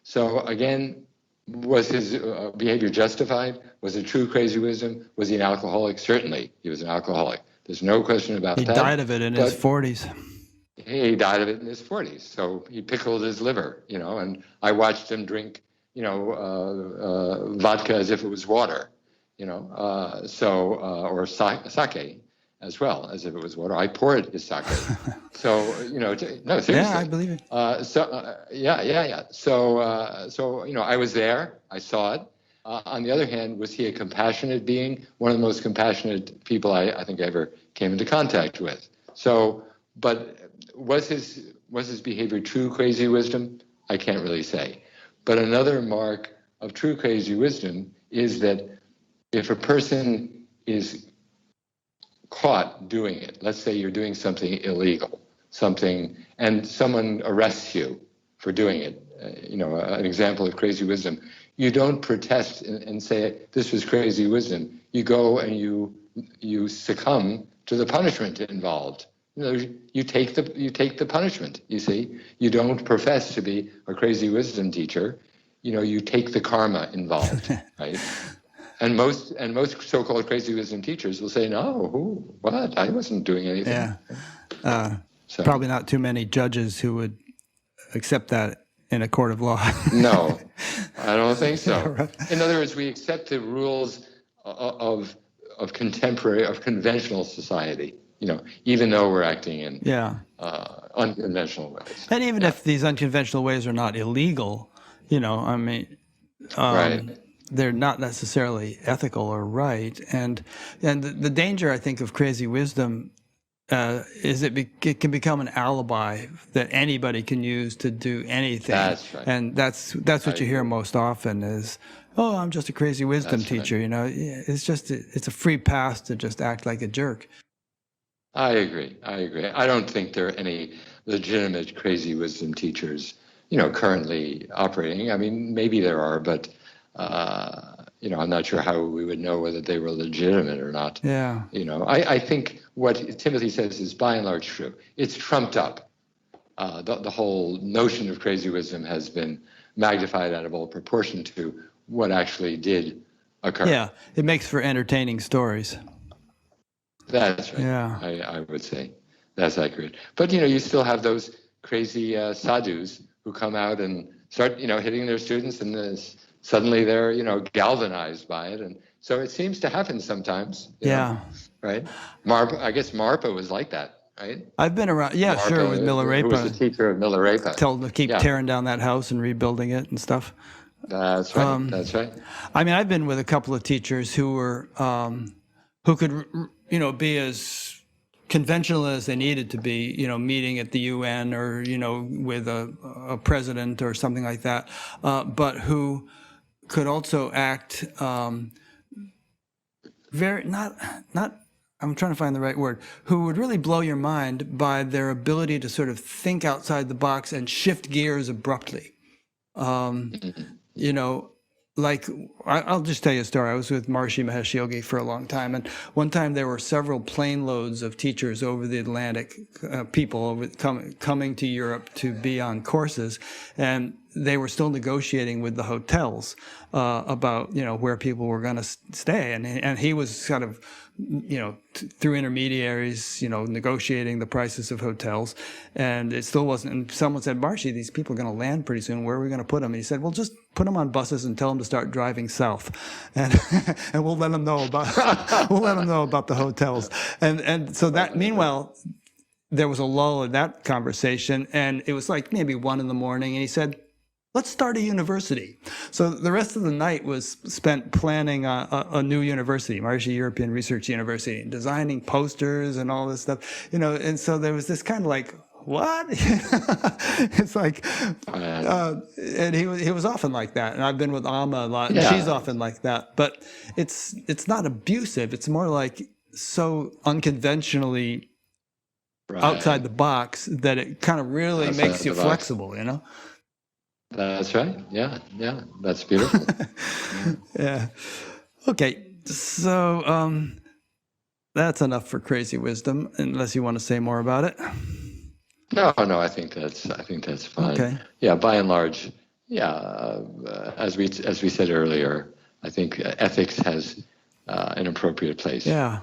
So again, was his behavior justified? Was it true crazy wisdom? Was he an alcoholic? Certainly, he was an alcoholic. There's no question about that. He died of it in his 40s. He died of it in his 40s. So he pickled his liver, and I watched him drink, vodka as if it was water, or sake as well, as if it was water. I poured his sake. So, no, seriously. Yeah, I believe it. Yeah. So, I was there. I saw it. On the other hand, was he a compassionate being? One of the most compassionate people I think I ever came into contact with. So, but was his behavior true crazy wisdom? I can't really say. But another mark of true crazy wisdom is that if a person is caught doing it, let's say you're doing something illegal, and someone arrests you for doing it, an example of crazy wisdom, you don't protest and say, this was crazy wisdom. You go and you succumb to the punishment involved. You take the punishment, you see. You don't profess to be a crazy wisdom teacher. You take the karma involved, right? And most so-called crazy wisdom teachers will say, no, what? I wasn't doing anything. Yeah. Probably not too many judges who would accept that in a court of law. No, I don't think so. Yeah, right. In other words, we accept the rules of conventional society. Even though we're acting in Yeah. unconventional ways. And even if these unconventional ways are not illegal, I mean, Right. they're not necessarily ethical or right. And the danger, I think, of crazy wisdom is it can become an alibi that anybody can use to do anything. That's right. And that's what you hear most often is, oh, I'm just a crazy wisdom That's teacher. right. It's a free pass to just act like a jerk. I agree. I don't think there are any legitimate crazy wisdom teachers, currently operating. I mean, maybe there are, but I'm not sure how we would know whether they were legitimate or not. Yeah. I think what Timothy says is by and large true. It's trumped up. The whole notion of crazy wisdom has been magnified out of all proportion to what actually did occur. Yeah, it makes for entertaining stories. That's right. Yeah. I would say that's accurate. But, you still have those crazy sadhus who come out and start, hitting their students, and suddenly they're, galvanized by it. And so it seems to happen sometimes. Yeah. Right? I guess Marpa was like that, right? I've been around, yeah, Marpa, sure, with Milarepa. Who was the teacher of Milarepa. Tell them to keep tearing down that house and rebuilding it and stuff. That's right. That's right. I mean, I've been with a couple of teachers who were, who could, be as conventional as they needed to be, meeting at the UN or, with a president or something like that, but who could also act very, not, I'm trying to find the right word, who would really blow your mind by their ability to sort of think outside the box and shift gears abruptly. Like, I'll just tell you a story. I was with Maharishi Mahesh Yogi for a long time, and one time there were several plane loads of teachers over the Atlantic, people coming to Europe to be on courses, and they were still negotiating with the hotels about where people were going to stay, and he was kind of through intermediaries, negotiating the prices of hotels, and it still wasn't. And someone said, "Maharishi, these people are going to land pretty soon. Where are we going to put them?" And he said, "Well, just put them on buses and tell them to start driving south, and and we'll let them know about the hotels." And so that meanwhile, there was a lull in that conversation, and it was like maybe 1 a.m, and he said, "Let's start a university." So the rest of the night was spent planning a new university, Maharishi European Research University, and designing posters and all this stuff, and so there was this kind of like, what? It's like, and he was often like that. And I've been with Amma a lot, and she's often like that. But it's not abusive. It's more like so unconventionally outside the box that it kind of really makes you flexible, That's right. Yeah. That's beautiful. Yeah. Okay. So that's enough for crazy wisdom, unless you want to say more about it. No. I think that's fine. Okay. Yeah. By and large, as we said earlier, I think ethics has an appropriate place. Yeah.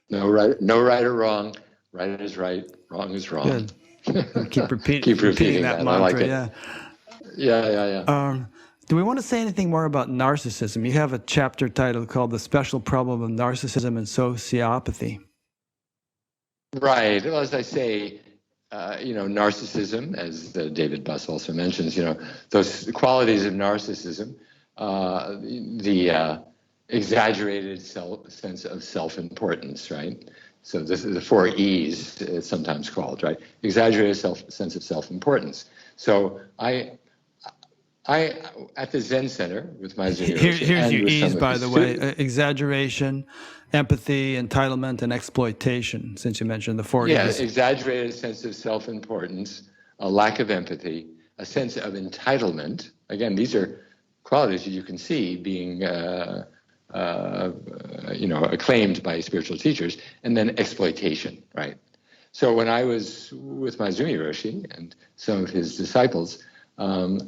No right or wrong. Right is right. Wrong is wrong. Good. Keep repeating that mantra. I like it. Yeah. Yeah. Do we want to say anything more about narcissism? You have a chapter titled called "The Special Problem of Narcissism and Sociopathy." Right. Well, as I say, narcissism, as David Buss also mentions, those qualities of narcissism, the exaggerated sense of self-importance, right? So this is the 4 E's, it's sometimes called, right? Exaggerated sense of self-importance. So I at the Zen Center with my Here's your E's, by the way: exaggeration, empathy, entitlement, and exploitation. Since you mentioned the 4 E's. Yeah, exaggerated sense of self-importance, a lack of empathy, a sense of entitlement. Again, these are qualities that you can see being acclaimed by spiritual teachers, and then exploitation, right? So when I was with Maezumi Roshi and some of his disciples,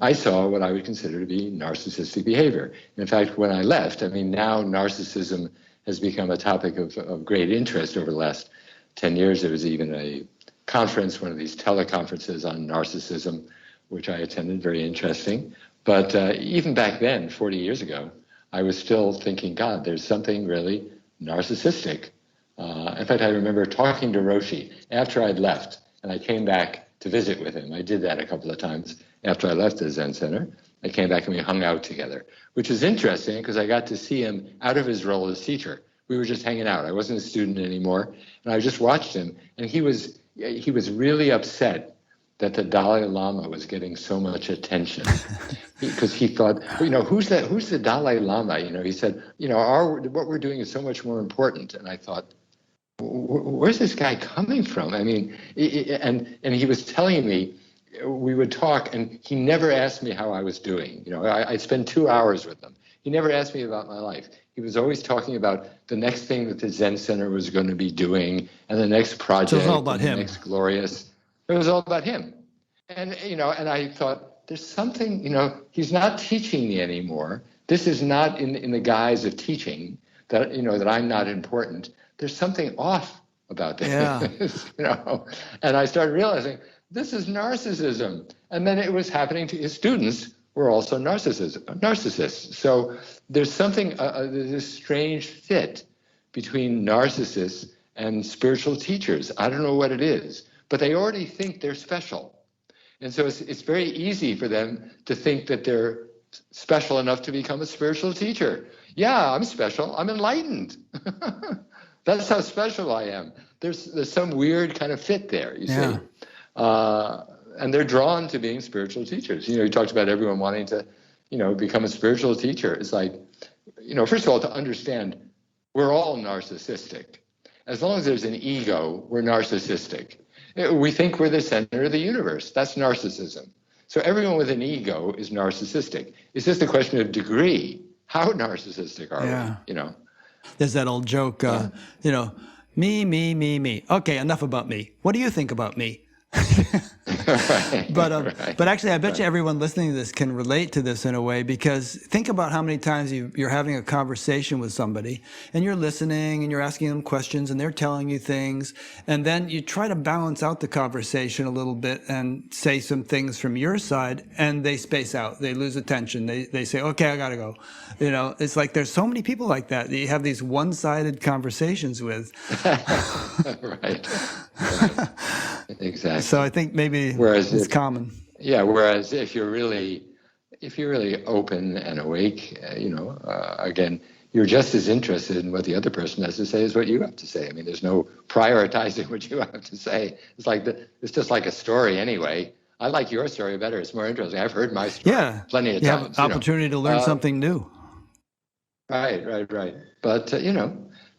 I saw what I would consider to be narcissistic behavior. In fact, when I left, now narcissism has become a topic of great interest over the last 10 years. There was even a conference, one of these teleconferences on narcissism, which I attended, very interesting. But even back then, 40 years ago, I was still thinking, God, there's something really narcissistic. In fact, I remember talking to Roshi after I'd left, and I came back to visit with him. I did that a couple of times after I left the Zen Center. I came back and we hung out together, which was interesting because I got to see him out of his role as teacher. We were just hanging out. I wasn't a student anymore, and I just watched him, and he was really upset that the Dalai Lama was getting so much attention because he thought, who's the Dalai Lama? He said, what we're doing is so much more important. And I thought, where's this guy coming from? I mean, and he was telling me, we would talk, and he never asked me how I was doing. I spent 2 hours with him. He never asked me about my life. He was always talking about the next thing that the Zen Center was going to be doing, and the next project. So it was all about him. The next glorious. It was all about him. And, and I thought, there's something, he's not teaching me anymore. This is not in the guise of teaching that, that I'm not important. There's something off about this, yeah. And I started realizing this is narcissism. And then it was happening to his students were also narcissists. So there's something, this strange fit between narcissists and spiritual teachers. I don't know what it is, but they already think they're special. And so it's very easy for them to think that they're special enough to become a spiritual teacher. Yeah, I'm special. I'm enlightened. That's how special I am. There's some weird kind of fit there, you see. And they're drawn to being spiritual teachers. You talked about everyone wanting to, become a spiritual teacher. It's like, first of all, to understand, we're all narcissistic. As long as there's an ego, we're narcissistic. We think we're the center of the universe. That's narcissism. So everyone with an ego is narcissistic. It's just a question of degree. How narcissistic are we? There's that old joke, me. Okay, enough about me. What do you think about me? But actually, I bet you everyone listening to this can relate to this in a way, because think about how many times you're having a conversation with somebody and you're listening and you're asking them questions and they're telling you things, and then you try to balance out the conversation a little bit and say some things from your side, and they space out, they lose attention, they say, okay, I gotta go. It's like there's so many people like that you have these one-sided conversations with. Right. Exactly. So I think maybe it's common. Yeah. Whereas if you're really open and awake, again, you're just as interested in what the other person has to say as what you have to say. I mean, there's no prioritizing what you have to say. It's like it's just like a story anyway. I like your story better. It's more interesting. I've heard my story plenty of times. You have opportunity to learn something new. Right. But,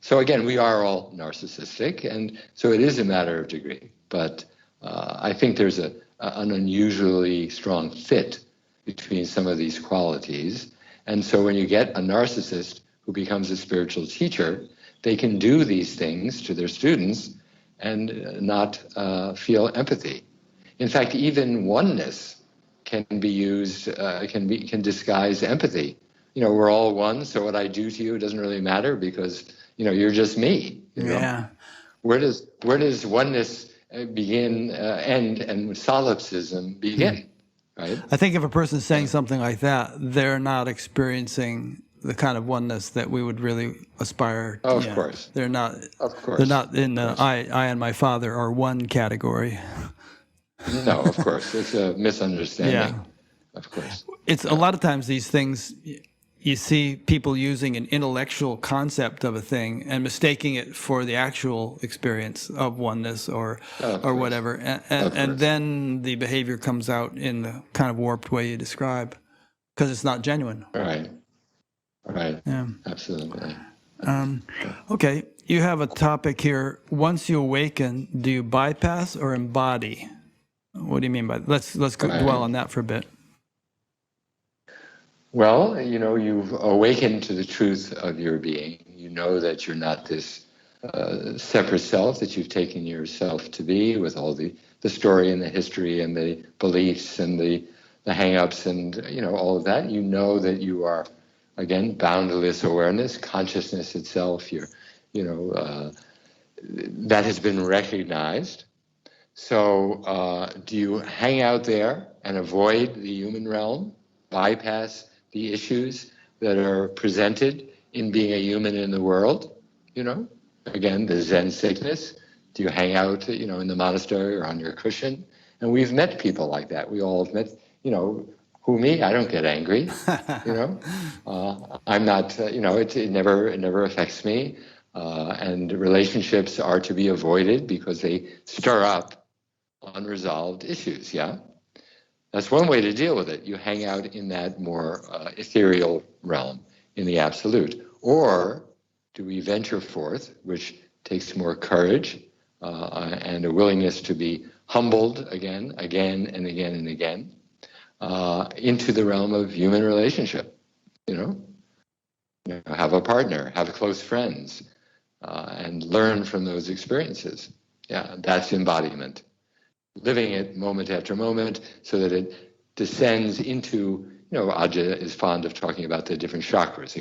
so again, we are all narcissistic, and so it is a matter of degree. But I think there's an unusually strong fit between some of these qualities. And so when you get a narcissist who becomes a spiritual teacher, they can do these things to their students and not feel empathy. In fact, even oneness can be used, can disguise empathy. We're all one, so what I do to you doesn't really matter because, you're just me. Yeah. Where does oneness begin, end, and solipsism begin? Right? I think if a person's saying something like that, they're not experiencing the kind of oneness that we would really aspire to. Of course. They're not. Of course. They're not in the I and my Father are one category. No, of course. It's a misunderstanding. Yeah. Of course. It's a lot of times these things, you see people using an intellectual concept of a thing and mistaking it for the actual experience of oneness or whatever. And then the behavior comes out in the kind of warped way you describe because it's not genuine. Right. Yeah. Absolutely. Okay. You have a topic here. Once you awaken, do you bypass or embody? What do you mean by that? Let's dwell on that for a bit. Well, you've awakened to the truth of your being. You know that you're not this separate self that you've taken yourself to be, with all the story and the history and the beliefs and the hang-ups and, all of that. You know that you are, again, boundless awareness, consciousness itself. That has been recognized. So do you hang out there and avoid the human realm, bypass the issues that are presented in being a human in the world? you know? Again, the Zen sickness. Do you hang out, in the monastery or on your cushion? And we've met people like that. We all have met, who me? I don't get angry, you know? I'm not, it never affects me. And relationships are to be avoided because they stir up unresolved issues, yeah? That's one way to deal with it. You hang out in that more ethereal realm, in the absolute. Or do we venture forth, which takes more courage and a willingness to be humbled again and again, into the realm of human relationship, have a partner, have close friends, and learn from those experiences. Yeah, that's embodiment. Living it moment after moment so that it descends into, Ajahn is fond of talking about the different chakras.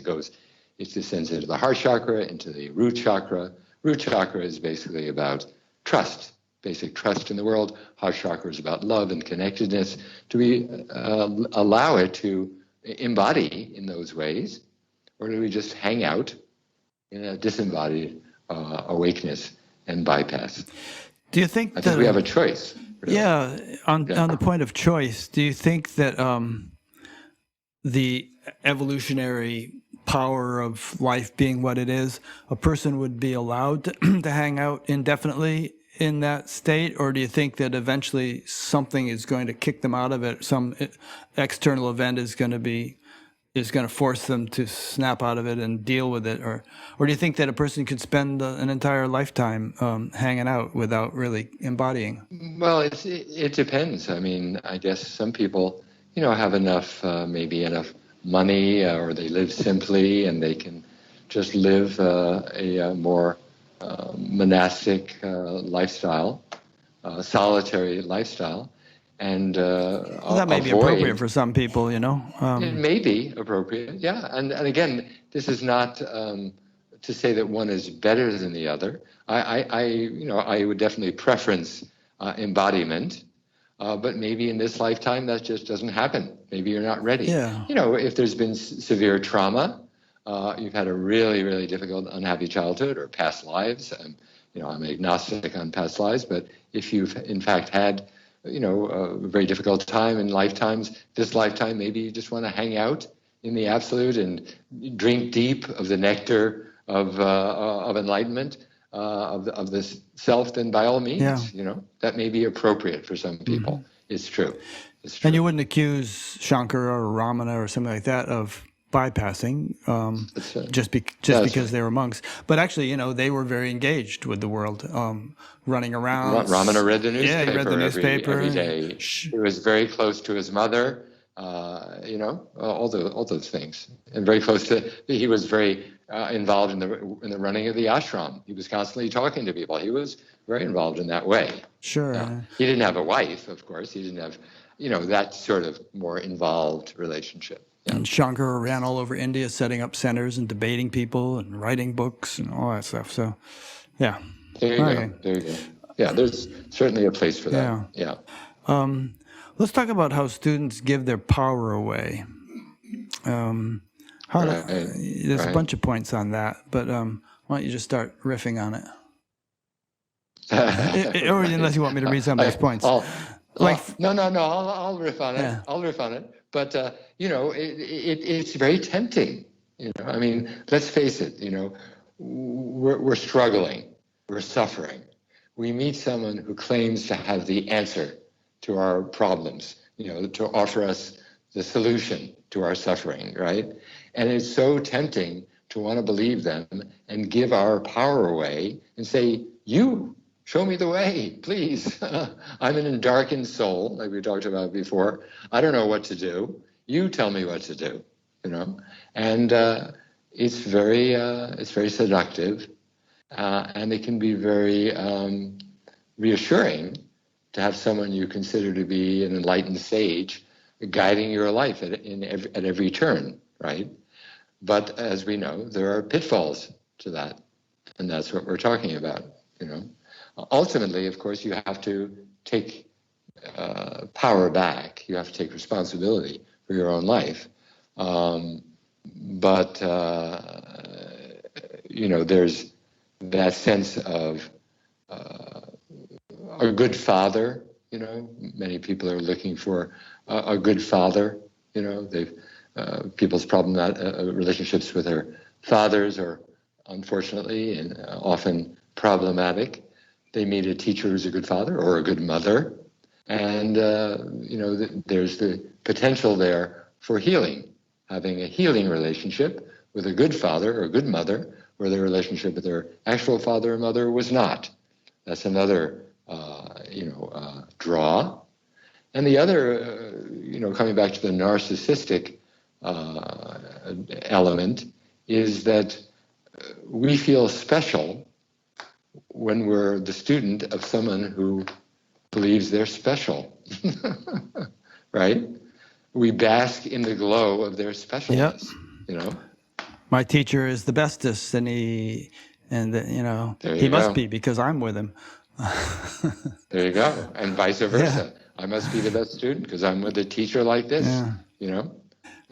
It descends into the heart chakra, into the root chakra. Root chakra is basically about trust, basic trust in the world. Heart chakra is about love and connectedness. Do we allow it to embody in those ways, or do we just hang out in a disembodied awakeness and bypass? Do you think I think we have a choice. Really. Yeah, on the point of choice, do you think that the evolutionary power of life being what it is, a person would be allowed to hang out indefinitely in that state, or do you think that eventually something is going to kick them out of it? Some external event is going to force them to snap out of it and deal with it, or do you think that a person could spend an entire lifetime hanging out without really embodying? Well, it depends. I mean, I guess some people, have enough, maybe enough money, or they live simply and they can just live a more monastic lifestyle, solitary lifestyle. And well, that may be appropriate for some people, It may be appropriate, yeah. And again, this is not to say that one is better than the other. I would definitely preference embodiment, but maybe in this lifetime that just doesn't happen. Maybe you're not ready. Yeah. If there's been severe trauma, you've had a really, really difficult, unhappy childhood or past lives. I'm agnostic on past lives, but if you've in fact had a very difficult time in lifetimes, this lifetime, maybe you just want to hang out in the absolute and drink deep of the nectar of enlightenment, of this self, then by all means, that may be appropriate for some people. Mm-hmm. It's true. And you wouldn't accuse Shankara or Ramana or something like that of bypassing just because they were monks. But actually, they were very engaged with the world, running around. Ramana read the newspaper, he read the newspaper every day. He was very close to his mother, all those things. And very close to, he was very involved in the running of the ashram. He was constantly talking to people. He was very involved in that way. Sure. He didn't have a wife, of course. He didn't have, that sort of more involved relationship. Yeah. And Shankara ran all over India, setting up centers and debating people and writing books and all that stuff. So, yeah. There you go. Yeah, there's certainly a place for that. Yeah. Let's talk about how students give their power away. There's a bunch of points on that, but why don't you just start riffing on it? Or unless you want me to read some of those points. No, I'll riff on it. Yeah. I'll riff on it. But, it's very tempting. I mean, let's face it, we're struggling. We're suffering. We meet someone who claims to have the answer to our problems, to offer us the solution to our suffering, right? And it's so tempting to want to believe them and give our power away and say, you show me the way, please. I'm an darkened soul, like we talked about before. I don't know what to do. You tell me what to do, And it's very seductive, and it can be very reassuring to have someone you consider to be an enlightened sage guiding your life at every turn, right? But as we know, there are pitfalls to that, and that's what we're talking about, Ultimately, of course, you have to take power back. You have to take responsibility for your own life. But there's that sense of a good father. Many people are looking for a good father. People's relationships with their fathers are unfortunately and often problematic. They meet a teacher who's a good father or a good mother, and there's the potential there for healing, having a healing relationship with a good father or a good mother, where their relationship with their actual father or mother was not. That's another draw. And the other, coming back to the narcissistic element, is that we feel special when we're the student of someone who believes they're special, right? We bask in the glow of their specialness, My teacher is the bestest, and he There you must go. be because I'm with him. There you go. And vice versa. I must be the best student because I'm with a teacher like this,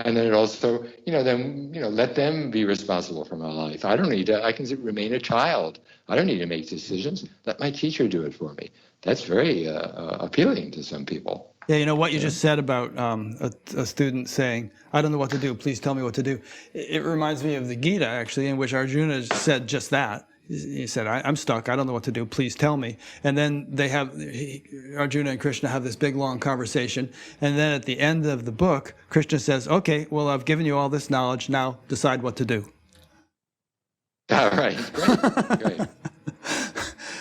And then it also, let them be responsible for my life. I don't need to, I can remain a child. I don't need to make decisions. Let my teacher do it for me. That's very appealing to some people. Yeah, what you just said about a student saying, I don't know what to do, please tell me what to do. It reminds me of the Gita, actually, in which Arjuna said just that. He said, I'm stuck, I don't know what to do, please tell me. And then Arjuna and Krishna have this big, long conversation. And then at the end of the book, Krishna says, okay, well, I've given you all this knowledge, now decide what to do. All right, great.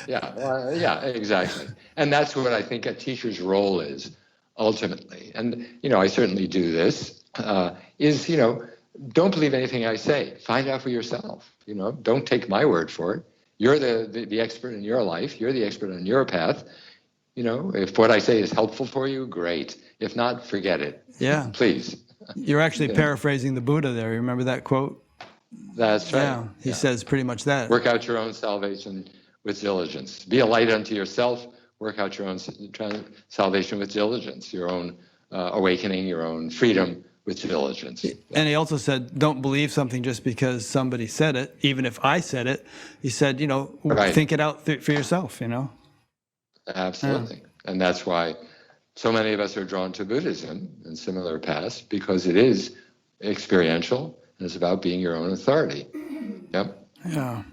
Yeah, exactly. And that's what I think a teacher's role is, ultimately. And, I certainly do this, don't believe anything I say. Find out for yourself. Don't take my word for it. You're the expert in your life. You're the expert on your path. If what I say is helpful for you, great. If not, forget it. Yeah. Please. You're actually paraphrasing the Buddha there. You remember that quote? That's right. Yeah, he says pretty much that. Work out your own salvation with diligence. Be a light unto yourself. Work out your own salvation with diligence, your own awakening, your own freedom with diligence. And he also said, don't believe something just because somebody said it, even if I said it. He said, Right. Think it out for yourself, Absolutely. Yeah. And that's why so many of us are drawn to Buddhism and similar paths, because it is experiential and it's about being your own authority. Yep. Yeah.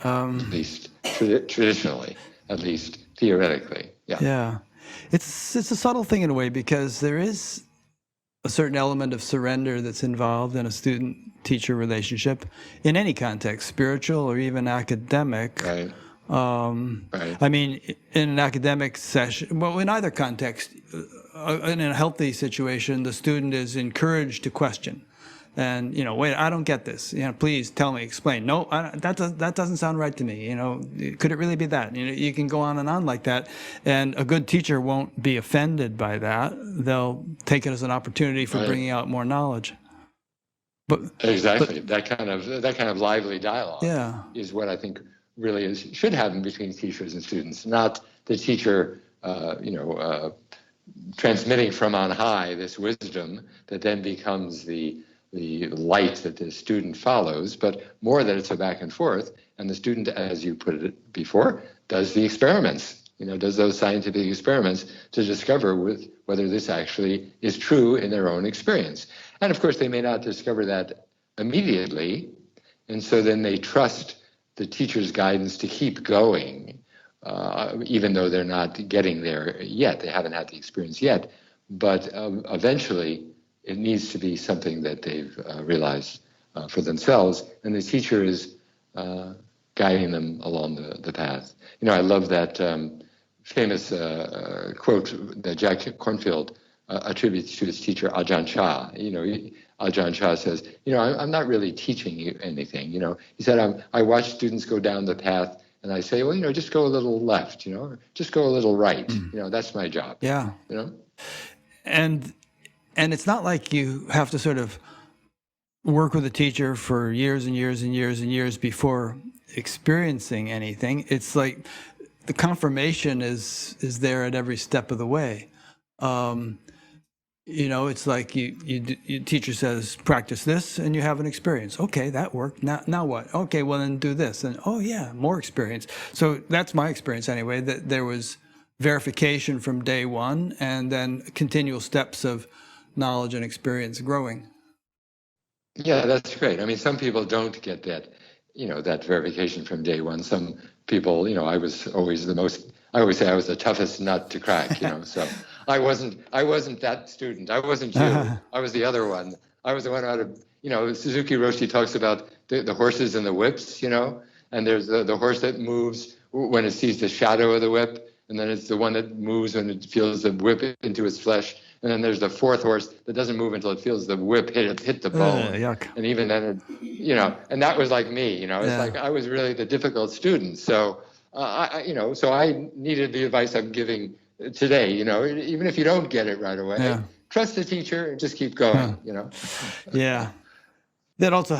At least traditionally, at least theoretically. Yeah. Yeah. It's a subtle thing in a way, because there is a certain element of surrender that's involved in a student-teacher relationship in any context, spiritual or even academic. Right. Right. I mean, in an academic session, well, in either context, in a healthy situation, the student is encouraged to question. And, wait, I don't get this. Please tell me, explain. No, that doesn't sound right to me. Could it really be that? You can go on and on like that. And a good teacher won't be offended by that. They'll take it as an opportunity for bringing out more knowledge. Exactly. That kind of lively dialogue is what I think really should happen between teachers and students, not the teacher, transmitting from on high this wisdom that then becomes the light that the student follows, but more that it's a back and forth. And the student, as you put it before, does the experiments, does those scientific experiments to discover whether this actually is true in their own experience. And of course, they may not discover that immediately. And so then they trust the teacher's guidance to keep going, even though they're not getting there yet. They haven't had the experience yet. But eventually, it needs to be something that they've realized for themselves, and the teacher is guiding them along the path. I love that famous quote that Jack Kornfield attributes to his teacher Ajahn Chah. Ajahn Chah says, I'm not really teaching you anything. He said, I watch students go down the path, and I say, well, just go a little left, or just go a little right. That's my job. Yeah. And it's not like you have to sort of work with a teacher for years and years and years and years before experiencing anything. It's like the confirmation is there at every step of the way. It's like your teacher says, practice this, and you have an experience. Okay, that worked. Now what? Okay, well then do this, and oh yeah, more experience. So that's my experience anyway. That there was verification from day one, and then continual steps of knowledge and experience growing. Yeah, that's great. I mean, some people don't get that, that verification from day one. Some people, I was always I always say I was the toughest nut to crack, so I wasn't that student. I wasn't you. I was the other one. I was the one out of, Suzuki Roshi talks about the horses and the whips, and there's the horse that moves when it sees the shadow of the whip, and then it's the one that moves when it feels the whip into its flesh. And then there's the fourth horse that doesn't move until it feels the whip hit the bone. Yuck. And even then, and that was like me, it's like I was really the difficult student. So, so I needed the advice I'm giving today, even if you don't get it right away, trust the teacher and just keep going, Yeah. That also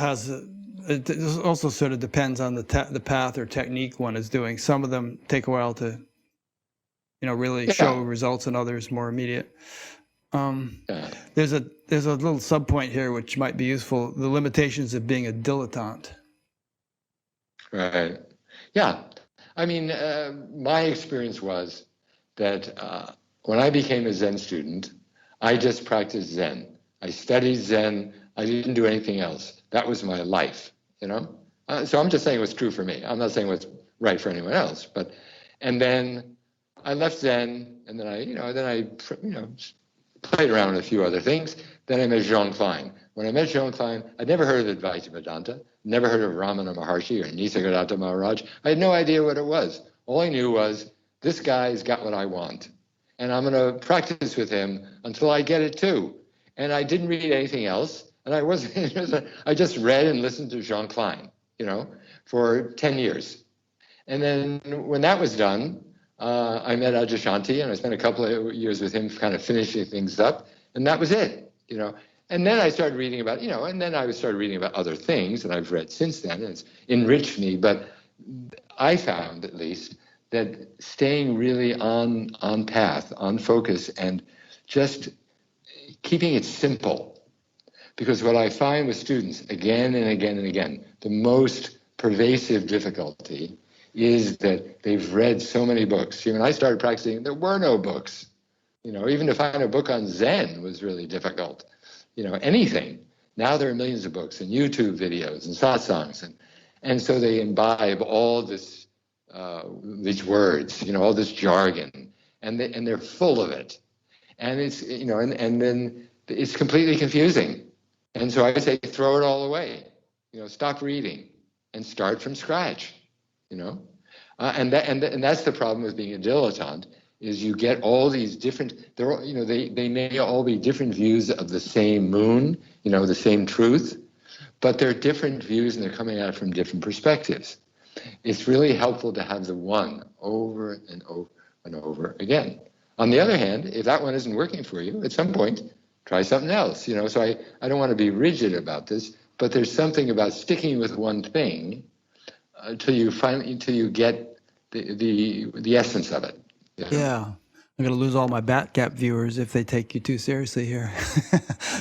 it also sort of depends on the path or technique one is doing. Some of them take a while to, really show results, and others more immediate. There's a little sub point here which might be useful: the limitations of being a dilettante. Right. Yeah. I mean, my experience was that when I became a Zen student, I just practiced Zen. I studied Zen. I didn't do anything else. That was my life, So I'm just saying what's true for me. I'm not saying what's right for anyone else. And then I left Zen, and then I played around with a few other things. Then I met Jean Klein. When I met Jean Klein, I'd never heard of Advaita Vedanta, never heard of Ramana Maharshi or Nisargadatta Maharaj. I had no idea what it was. All I knew was, this guy's got what I want, and I'm going to practice with him until I get it too. And I didn't read anything else, and I just read and listened to Jean Klein, for 10 years. And then when that was done, I met Adyashanti, and I spent a couple of years with him kind of finishing things up, and that was it, And then I started reading about, and then I started reading about other things that I've read since then, and it's enriched me. But I found, at least, that staying really on path, on focus, and just keeping it simple. Because what I find with students, again and again and again, the most pervasive difficulty is that they've read so many books. When I started practicing, there were no books. Even to find a book on Zen was really difficult. Anything. Now there are millions of books and YouTube videos and satsangs, and so they imbibe all this, these words, all this jargon, and they're full of it, and it's and then it's completely confusing. And so I say, throw it all away. Stop reading and start from scratch. And that's the problem with being a dilettante, is you get all these different, they may all be different views of the same moon, the same truth, but they're different views and they're coming at it from different perspectives. It's really helpful to have the one over and over and over again. On the other hand, if that one isn't working for you, at some point, try something else. So I don't want to be rigid about this, but there's something about sticking with one thing until you get the essence of it. Yeah. I'm going to lose all my Batgap viewers if they take you too seriously here.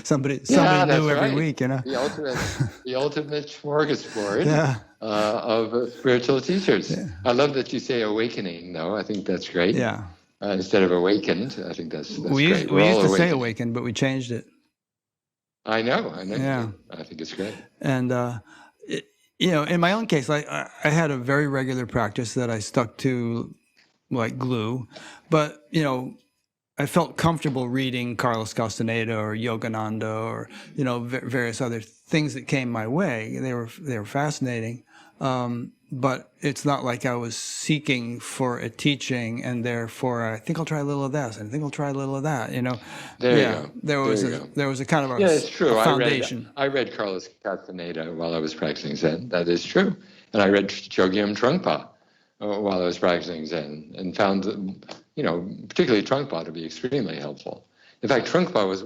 somebody new every week, The ultimate smorgasbord of spiritual teachers. Yeah. I love that you say awakening, though. I think that's great. Yeah. Instead of awakened, I think that's great. We used to say awakened, but we changed it. I know. Yeah. I think it's great. And, in my own case, I had a very regular practice that I stuck to like glue, but I felt comfortable reading Carlos Castaneda or Yogananda or various other things that came my way. They were fascinating, but it's not like I was seeking for a teaching and therefore I think I'll try a little of this and I think I'll try a little of that. There you go. There was a kind of it's true. A foundation. I read Carlos Castaneda while I was practicing Zen. That is true, and I read Chogyam Trungpa while I was practicing Zen, and found, particularly Trungpa to be extremely helpful. In fact, Trungpa was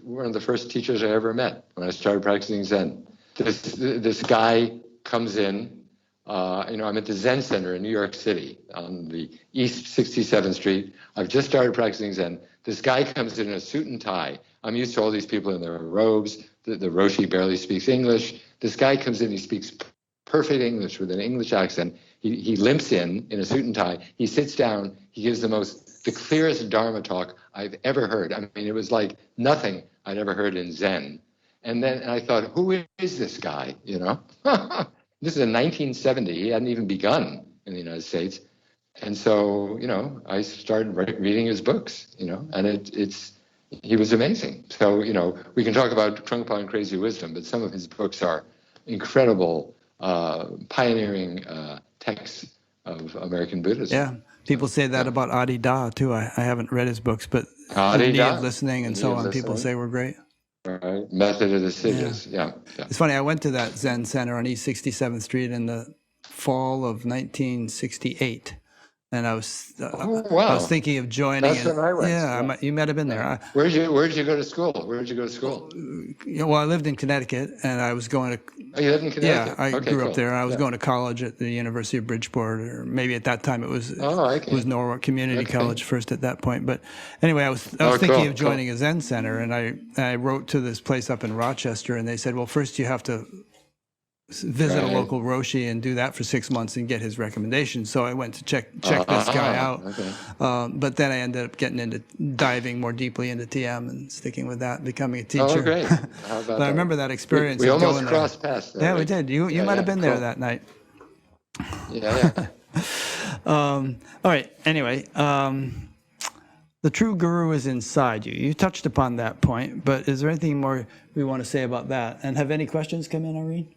one of the first teachers I ever met when I started practicing Zen. This guy comes in, I'm at the Zen Center in New York City on the East 67th Street. I've just started practicing Zen. This guy comes in a suit and tie. I'm used to all these people in their robes. The Roshi barely speaks English. This guy comes in, he speaks perfect English with an English accent. He limps in a suit and tie. He sits down. He gives the clearest Dharma talk I've ever heard. I mean, it was like nothing I'd ever heard in Zen. And then I thought, who is this guy, you know? This is in 1970. He hadn't even begun in the United States. And so, you know, I started reading his books, you know, and he was amazing. So, you know, we can talk about Trungpa and Crazy Wisdom, but some of his books are incredible, pioneering texts of American Buddhism. Yeah, people say that about Adi Da too. I haven't read his books, but Adi The Knee Da, of Listening and so on, people say were great. Right. Method of the Sages. Yeah. It's funny, I went to that Zen Center on East 67th Street in the fall of 1968. And I was I was thinking of joining. That's when I went. Yeah, you might have been there. Where'd you go to school? Well, I lived in Connecticut, and I was going to. Oh, you lived in Connecticut? Yeah, I grew up there. And I was going to college at the University of Bridgeport, or maybe at that time it was Norwalk Community College first at that point. But anyway, I was thinking of joining a Zen center, and I wrote to this place up in Rochester, and they said, well, first you have to visit a local Roshi and do that for 6 months and get his recommendations. So I went to check this guy out. But then I ended up getting into diving more deeply into TM and sticking with that, becoming a teacher. Oh, great. How about but I remember that experience. We almost crossed paths. Yeah, we did. You might have been there that night. Yeah. All right. Anyway, the true guru is inside you. You touched upon that point, but is there anything more we want to say about that? And have any questions come in, Irene?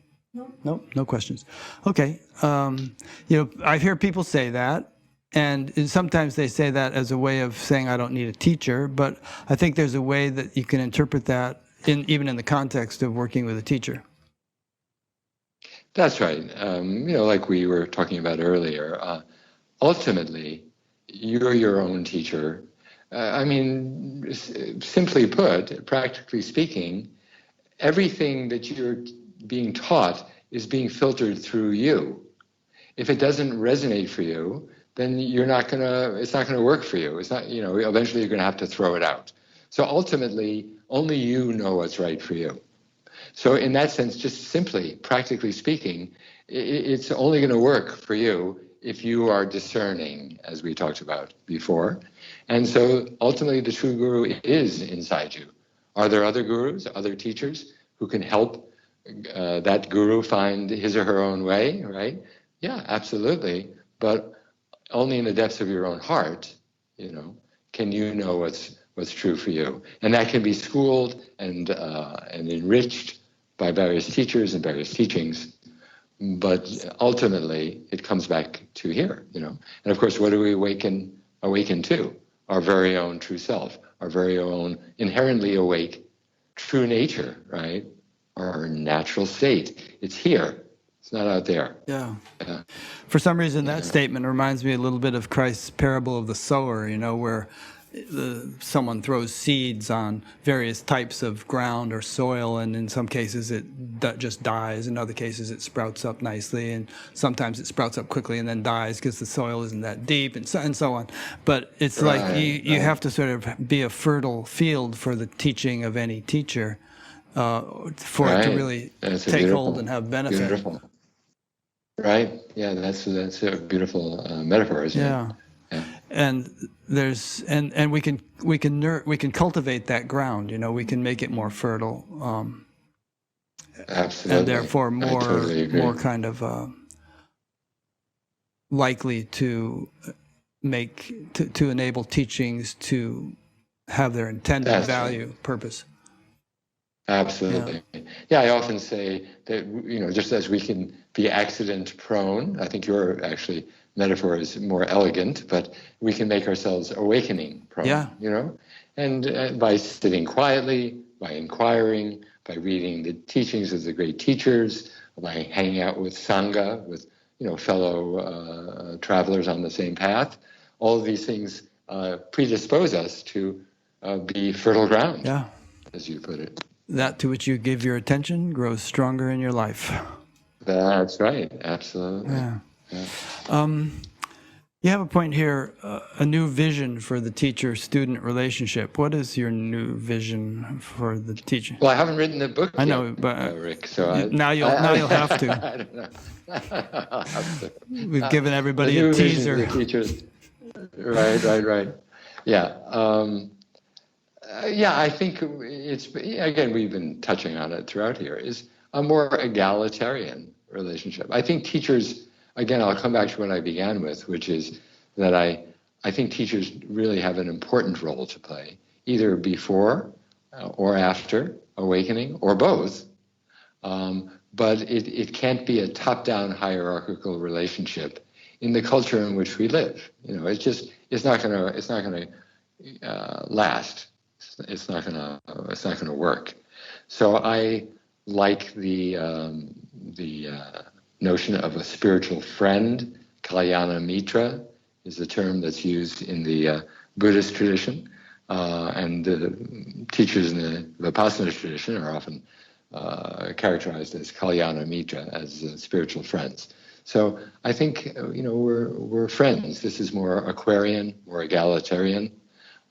No questions. Okay. You know, I hear people say that, and sometimes they say that as a way of saying I don't need a teacher, but I think there's a way that you can interpret that even in the context of working with a teacher. That's right. You know, like we were talking about earlier, ultimately, you're your own teacher. I mean, simply put, practically speaking, everything that you're being taught is being filtered through you. If it doesn't resonate for you, then it's not gonna work for you. It's not, you know, eventually you're gonna have to throw it out. So ultimately, only you know what's right for you. So in that sense, just simply, practically speaking, it's only gonna work for you if you are discerning, as we talked about before. And so ultimately the true guru is inside you. Are there other gurus, other teachers who can help that guru find his or her own way, right? Yeah, absolutely. But only in the depths of your own heart, you know, can you know what's true for you. And that can be schooled and enriched by various teachers and various teachings. But ultimately, it comes back to here, you know. And of course, what do we awaken to? Our very own true self, our very own inherently awake true nature, right? Our natural state. It's here. It's not out there. Yeah. For some reason, that statement reminds me a little bit of Christ's parable of the sower, you know, where someone throws seeds on various types of ground or soil, and in some cases it just dies. In other cases it sprouts up nicely, and sometimes it sprouts up quickly and then dies because the soil isn't that deep, and so on. But it's like you have to sort of be a fertile field for the teaching of any teacher for it to really take hold and have benefit. Beautiful. Right. Yeah, that's a beautiful metaphor, isn't it? Yeah. And there's and we can cultivate that ground. You know, we can make it more fertile. Absolutely. And therefore more kind of likely to enable teachings to have their intended value, purpose. Absolutely. Yeah, I often say that, you know, just as we can be accident prone, I think your actually metaphor is more elegant, but we can make ourselves awakening prone, you know, and by sitting quietly, by inquiring, by reading the teachings of the great teachers, by hanging out with Sangha, with, you know, fellow travelers on the same path. All of these things predispose us to be fertile ground, as you put it. That to which you give your attention grows stronger in your life. That's right. Absolutely. Yeah. You have a point here, a new vision for the teacher-student relationship. What is your new vision for the teacher? Well, I haven't written the book I know, yet, but Rick. So now you'll have to. I don't know. I'll have to. We've given everybody The new a vision teaser. for the teachers. Right. Yeah. Yeah, I think it's, again, we've been touching on it throughout here, is a more egalitarian relationship. I think teachers, again, I'll come back to what I began with, which is that I think teachers really have an important role to play, either before or after awakening, or both. But it can't be a top-down hierarchical relationship in the culture in which we live. You know, it's not gonna last. It's not gonna work. So I like the notion of a spiritual friend. Kalyana Mitra is the term that's used in the Buddhist tradition, and the teachers in the Vipassana tradition are often characterized as Kalyana Mitra, as spiritual friends. So I think we're friends. This is more Aquarian, more egalitarian.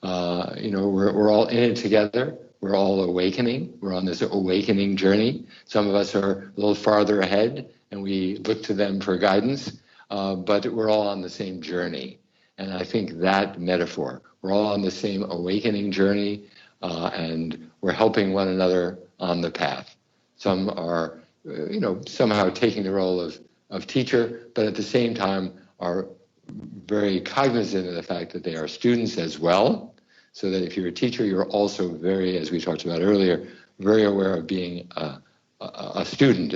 We're all in it together. We're all awakening. We're on this awakening journey. Some of us are a little farther ahead, and we look to them for guidance. But we're all on the same journey. And I think that metaphor, we're all on the same awakening journey, and we're helping one another on the path. Some are, somehow taking the role of teacher, but at the same time are very cognizant of the fact that they are students as well. So that if you're a teacher, you're also very, as we talked about earlier, very aware of being a student.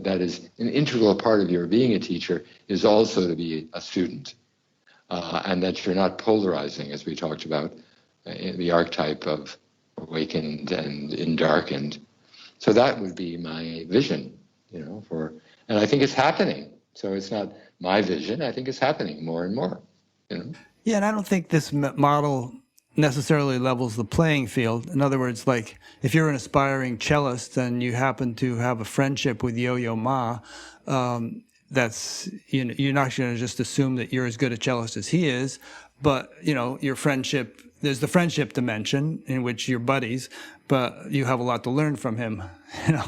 That is an integral part of your being a teacher, is also to be a student. And that you're not polarizing, as we talked about, the archetype of awakened and endarkened. So that would be my vision, and I think it's happening. So it's not my vision. I think it's happening more and more, Yeah, and I don't think this model necessarily levels the playing field. In other words, like if you're an aspiring cellist and you happen to have a friendship with Yo-Yo Ma, that's you're not going to just assume that you're as good a cellist as he is, but your friendship, there's the friendship dimension in which you're buddies, but you have a lot to learn from him. Have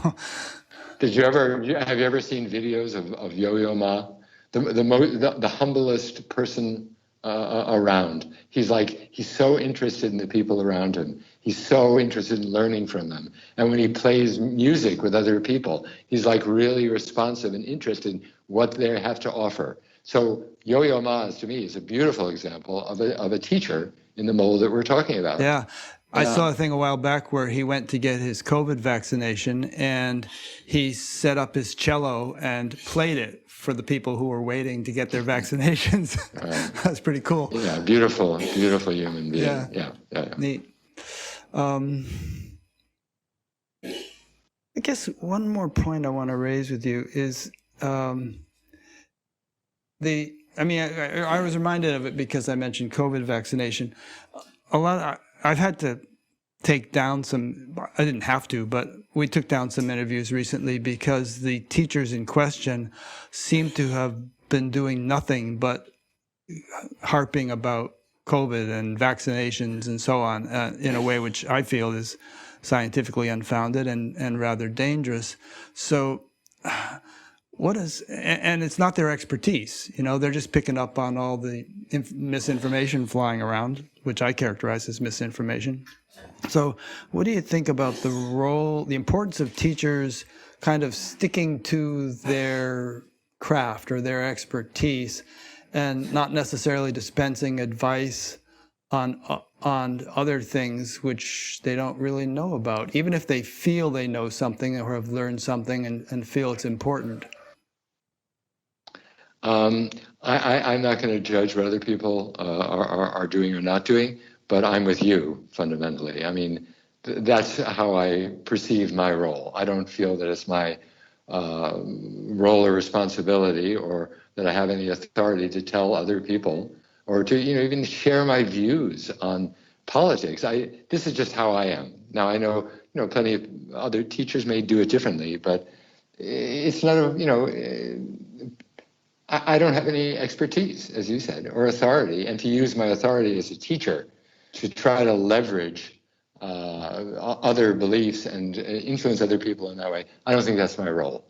you ever seen videos of Yo-Yo Ma, the humblest person around? He's so interested in the people around him. He's so interested in learning from them. And when he plays music with other people, he's really responsive and interested in what they have to offer. So Yo-Yo Ma, to me, is a beautiful example of a teacher in the mold that we're talking about. Yeah. I saw a thing a while back where he went to get his COVID vaccination and he set up his cello and played it for the people who were waiting to get their vaccinations. That's pretty cool. Yeah, beautiful human being. Yeah. Neat. I guess one more point I want to raise with you is I was reminded of it because I mentioned COVID vaccination. I've had to take down I didn't have to, but we took down some interviews recently because the teachers in question seem to have been doing nothing but harping about COVID and vaccinations and so on in a way which I feel is scientifically unfounded and rather dangerous. So and it's not their expertise, they're just picking up on all the misinformation flying around, which I characterize as misinformation. So what do you think about the importance of teachers kind of sticking to their craft or their expertise and not necessarily dispensing advice on other things which they don't really know about, even if they feel they know something or have learned something and feel it's important? I'm not going to judge what other people are doing or not doing, but I'm with you fundamentally. I mean, that's how I perceive my role. I don't feel that it's my role or responsibility, or that I have any authority to tell other people, or to even share my views on politics. This is just how I am. Now I know plenty of other teachers may do it differently, but it's not I don't have any expertise, as you said, or authority, and to use my authority as a teacher to try to leverage other beliefs and influence other people in that way, I don't think that's my role.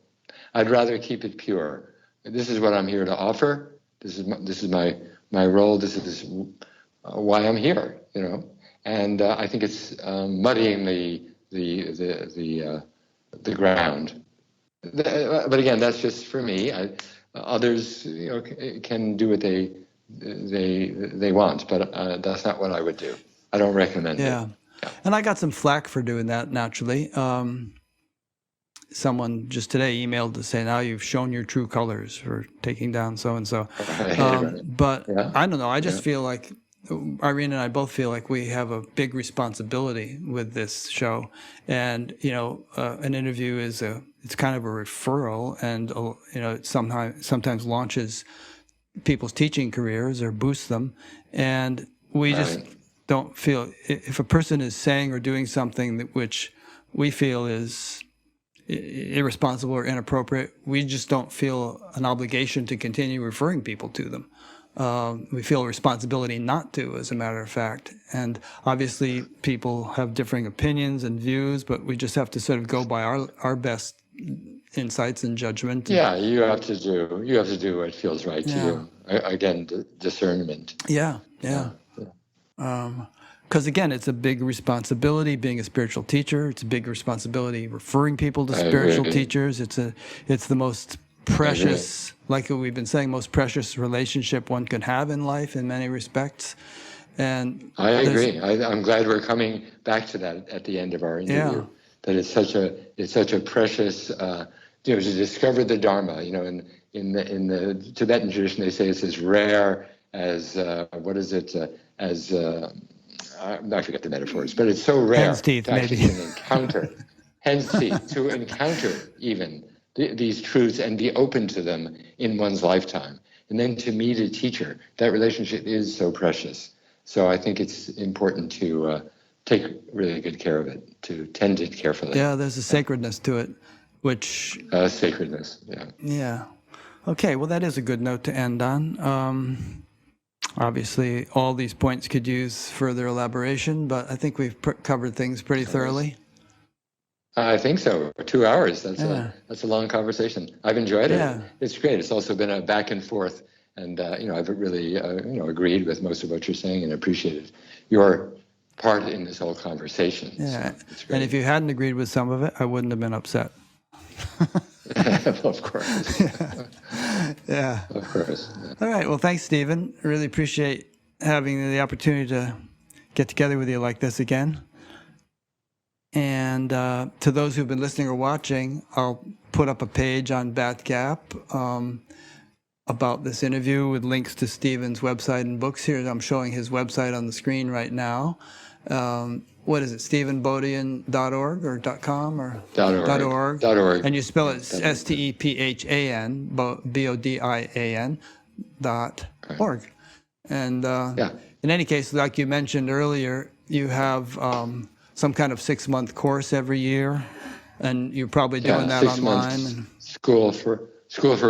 I'd rather keep it pure. This is what I'm here to offer. This is my role. This is why I'm here, you know. And I think it's muddying the ground. But again, that's just for me. Others, you know, can do what they want, but that's not what I would do. I don't recommend it. Yeah. And I got some flack for doing that, naturally. Someone just today emailed to say, now you've shown your true colors for taking down so-and-so. But yeah. I don't know. I just feel like Irene and I both feel like we have a big responsibility with this show. And, you know, an interview is it's kind of a referral, and, you know, it sometimes launches people's teaching careers or boosts them. And we just don't feel, if a person is saying or doing something which we feel is irresponsible or inappropriate, we just don't feel an obligation to continue referring people to them. We feel a responsibility not to, as a matter of fact. And obviously people have differing opinions and views, but we just have to sort of go by our best insights and judgment. Yeah, you have to do what feels right to you. Again, discernment. Yeah. Because again, it's a big responsibility being a spiritual teacher. It's a big responsibility referring people to spiritual teachers. It's the most precious, like we've been saying, most precious relationship one could have in life in many respects. And I agree. I'm glad we're coming back to that at the end of our interview. Yeah. That it's such a precious, you know, to discover the Dharma. You know, in the Tibetan tradition, they say it's as rare as I forget the metaphors, but it's so rare hen's teeth, to actually encounter hen's teeth, to encounter even these truths and be open to them in one's lifetime. And then to meet a teacher, that relationship is so precious. So I think it's important to take really good care of it, to tend it carefully. Yeah, there's a sacredness to it, which... sacredness, yeah. Yeah. Okay, well, that is a good note to end on. Obviously, all these points could use further elaboration, but I think we've covered things pretty thoroughly. I think so. 2 hours. That's a long conversation. I've enjoyed it. Yeah. It's great. It's also been a back and forth, and you know, I've really you know, agreed with most of what you're saying and appreciated your part in this whole conversation. Yeah. So and if you hadn't agreed with some of it, I wouldn't have been upset. Of course. Yeah. Of course. Yeah. All right. Well, thanks, Stephen. I really appreciate having the opportunity to get together with you like this again. And to those who've been listening or watching, I'll put up a page on BatGap about this interview with links to Stephen's website and books. Here I'm showing his website on the screen right now. What is it, StephenBodian.org or .com or .org. .org. And you spell it STEPHAN, BODIAN.org. And in any case, like you mentioned earlier, you have some kind of 6-month course every year, and you're probably doing that online. School for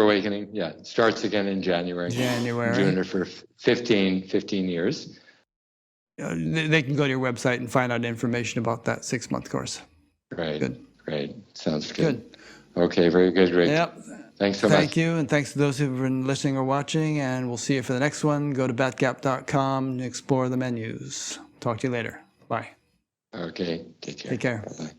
Awakening. Yeah, it starts again in January. I'm doing it for 15 years. They can go to your website and find out information about that 6-month course. Right. Good. Great. Sounds good. Okay, very good, Rick. Yep. Thanks so much. Thank you, and thanks to those who've been listening or watching, and we'll see you for the next one. Go to batgap.com and explore the menus. Talk to you later. Bye. Okay, take care. Take care. Bye-bye.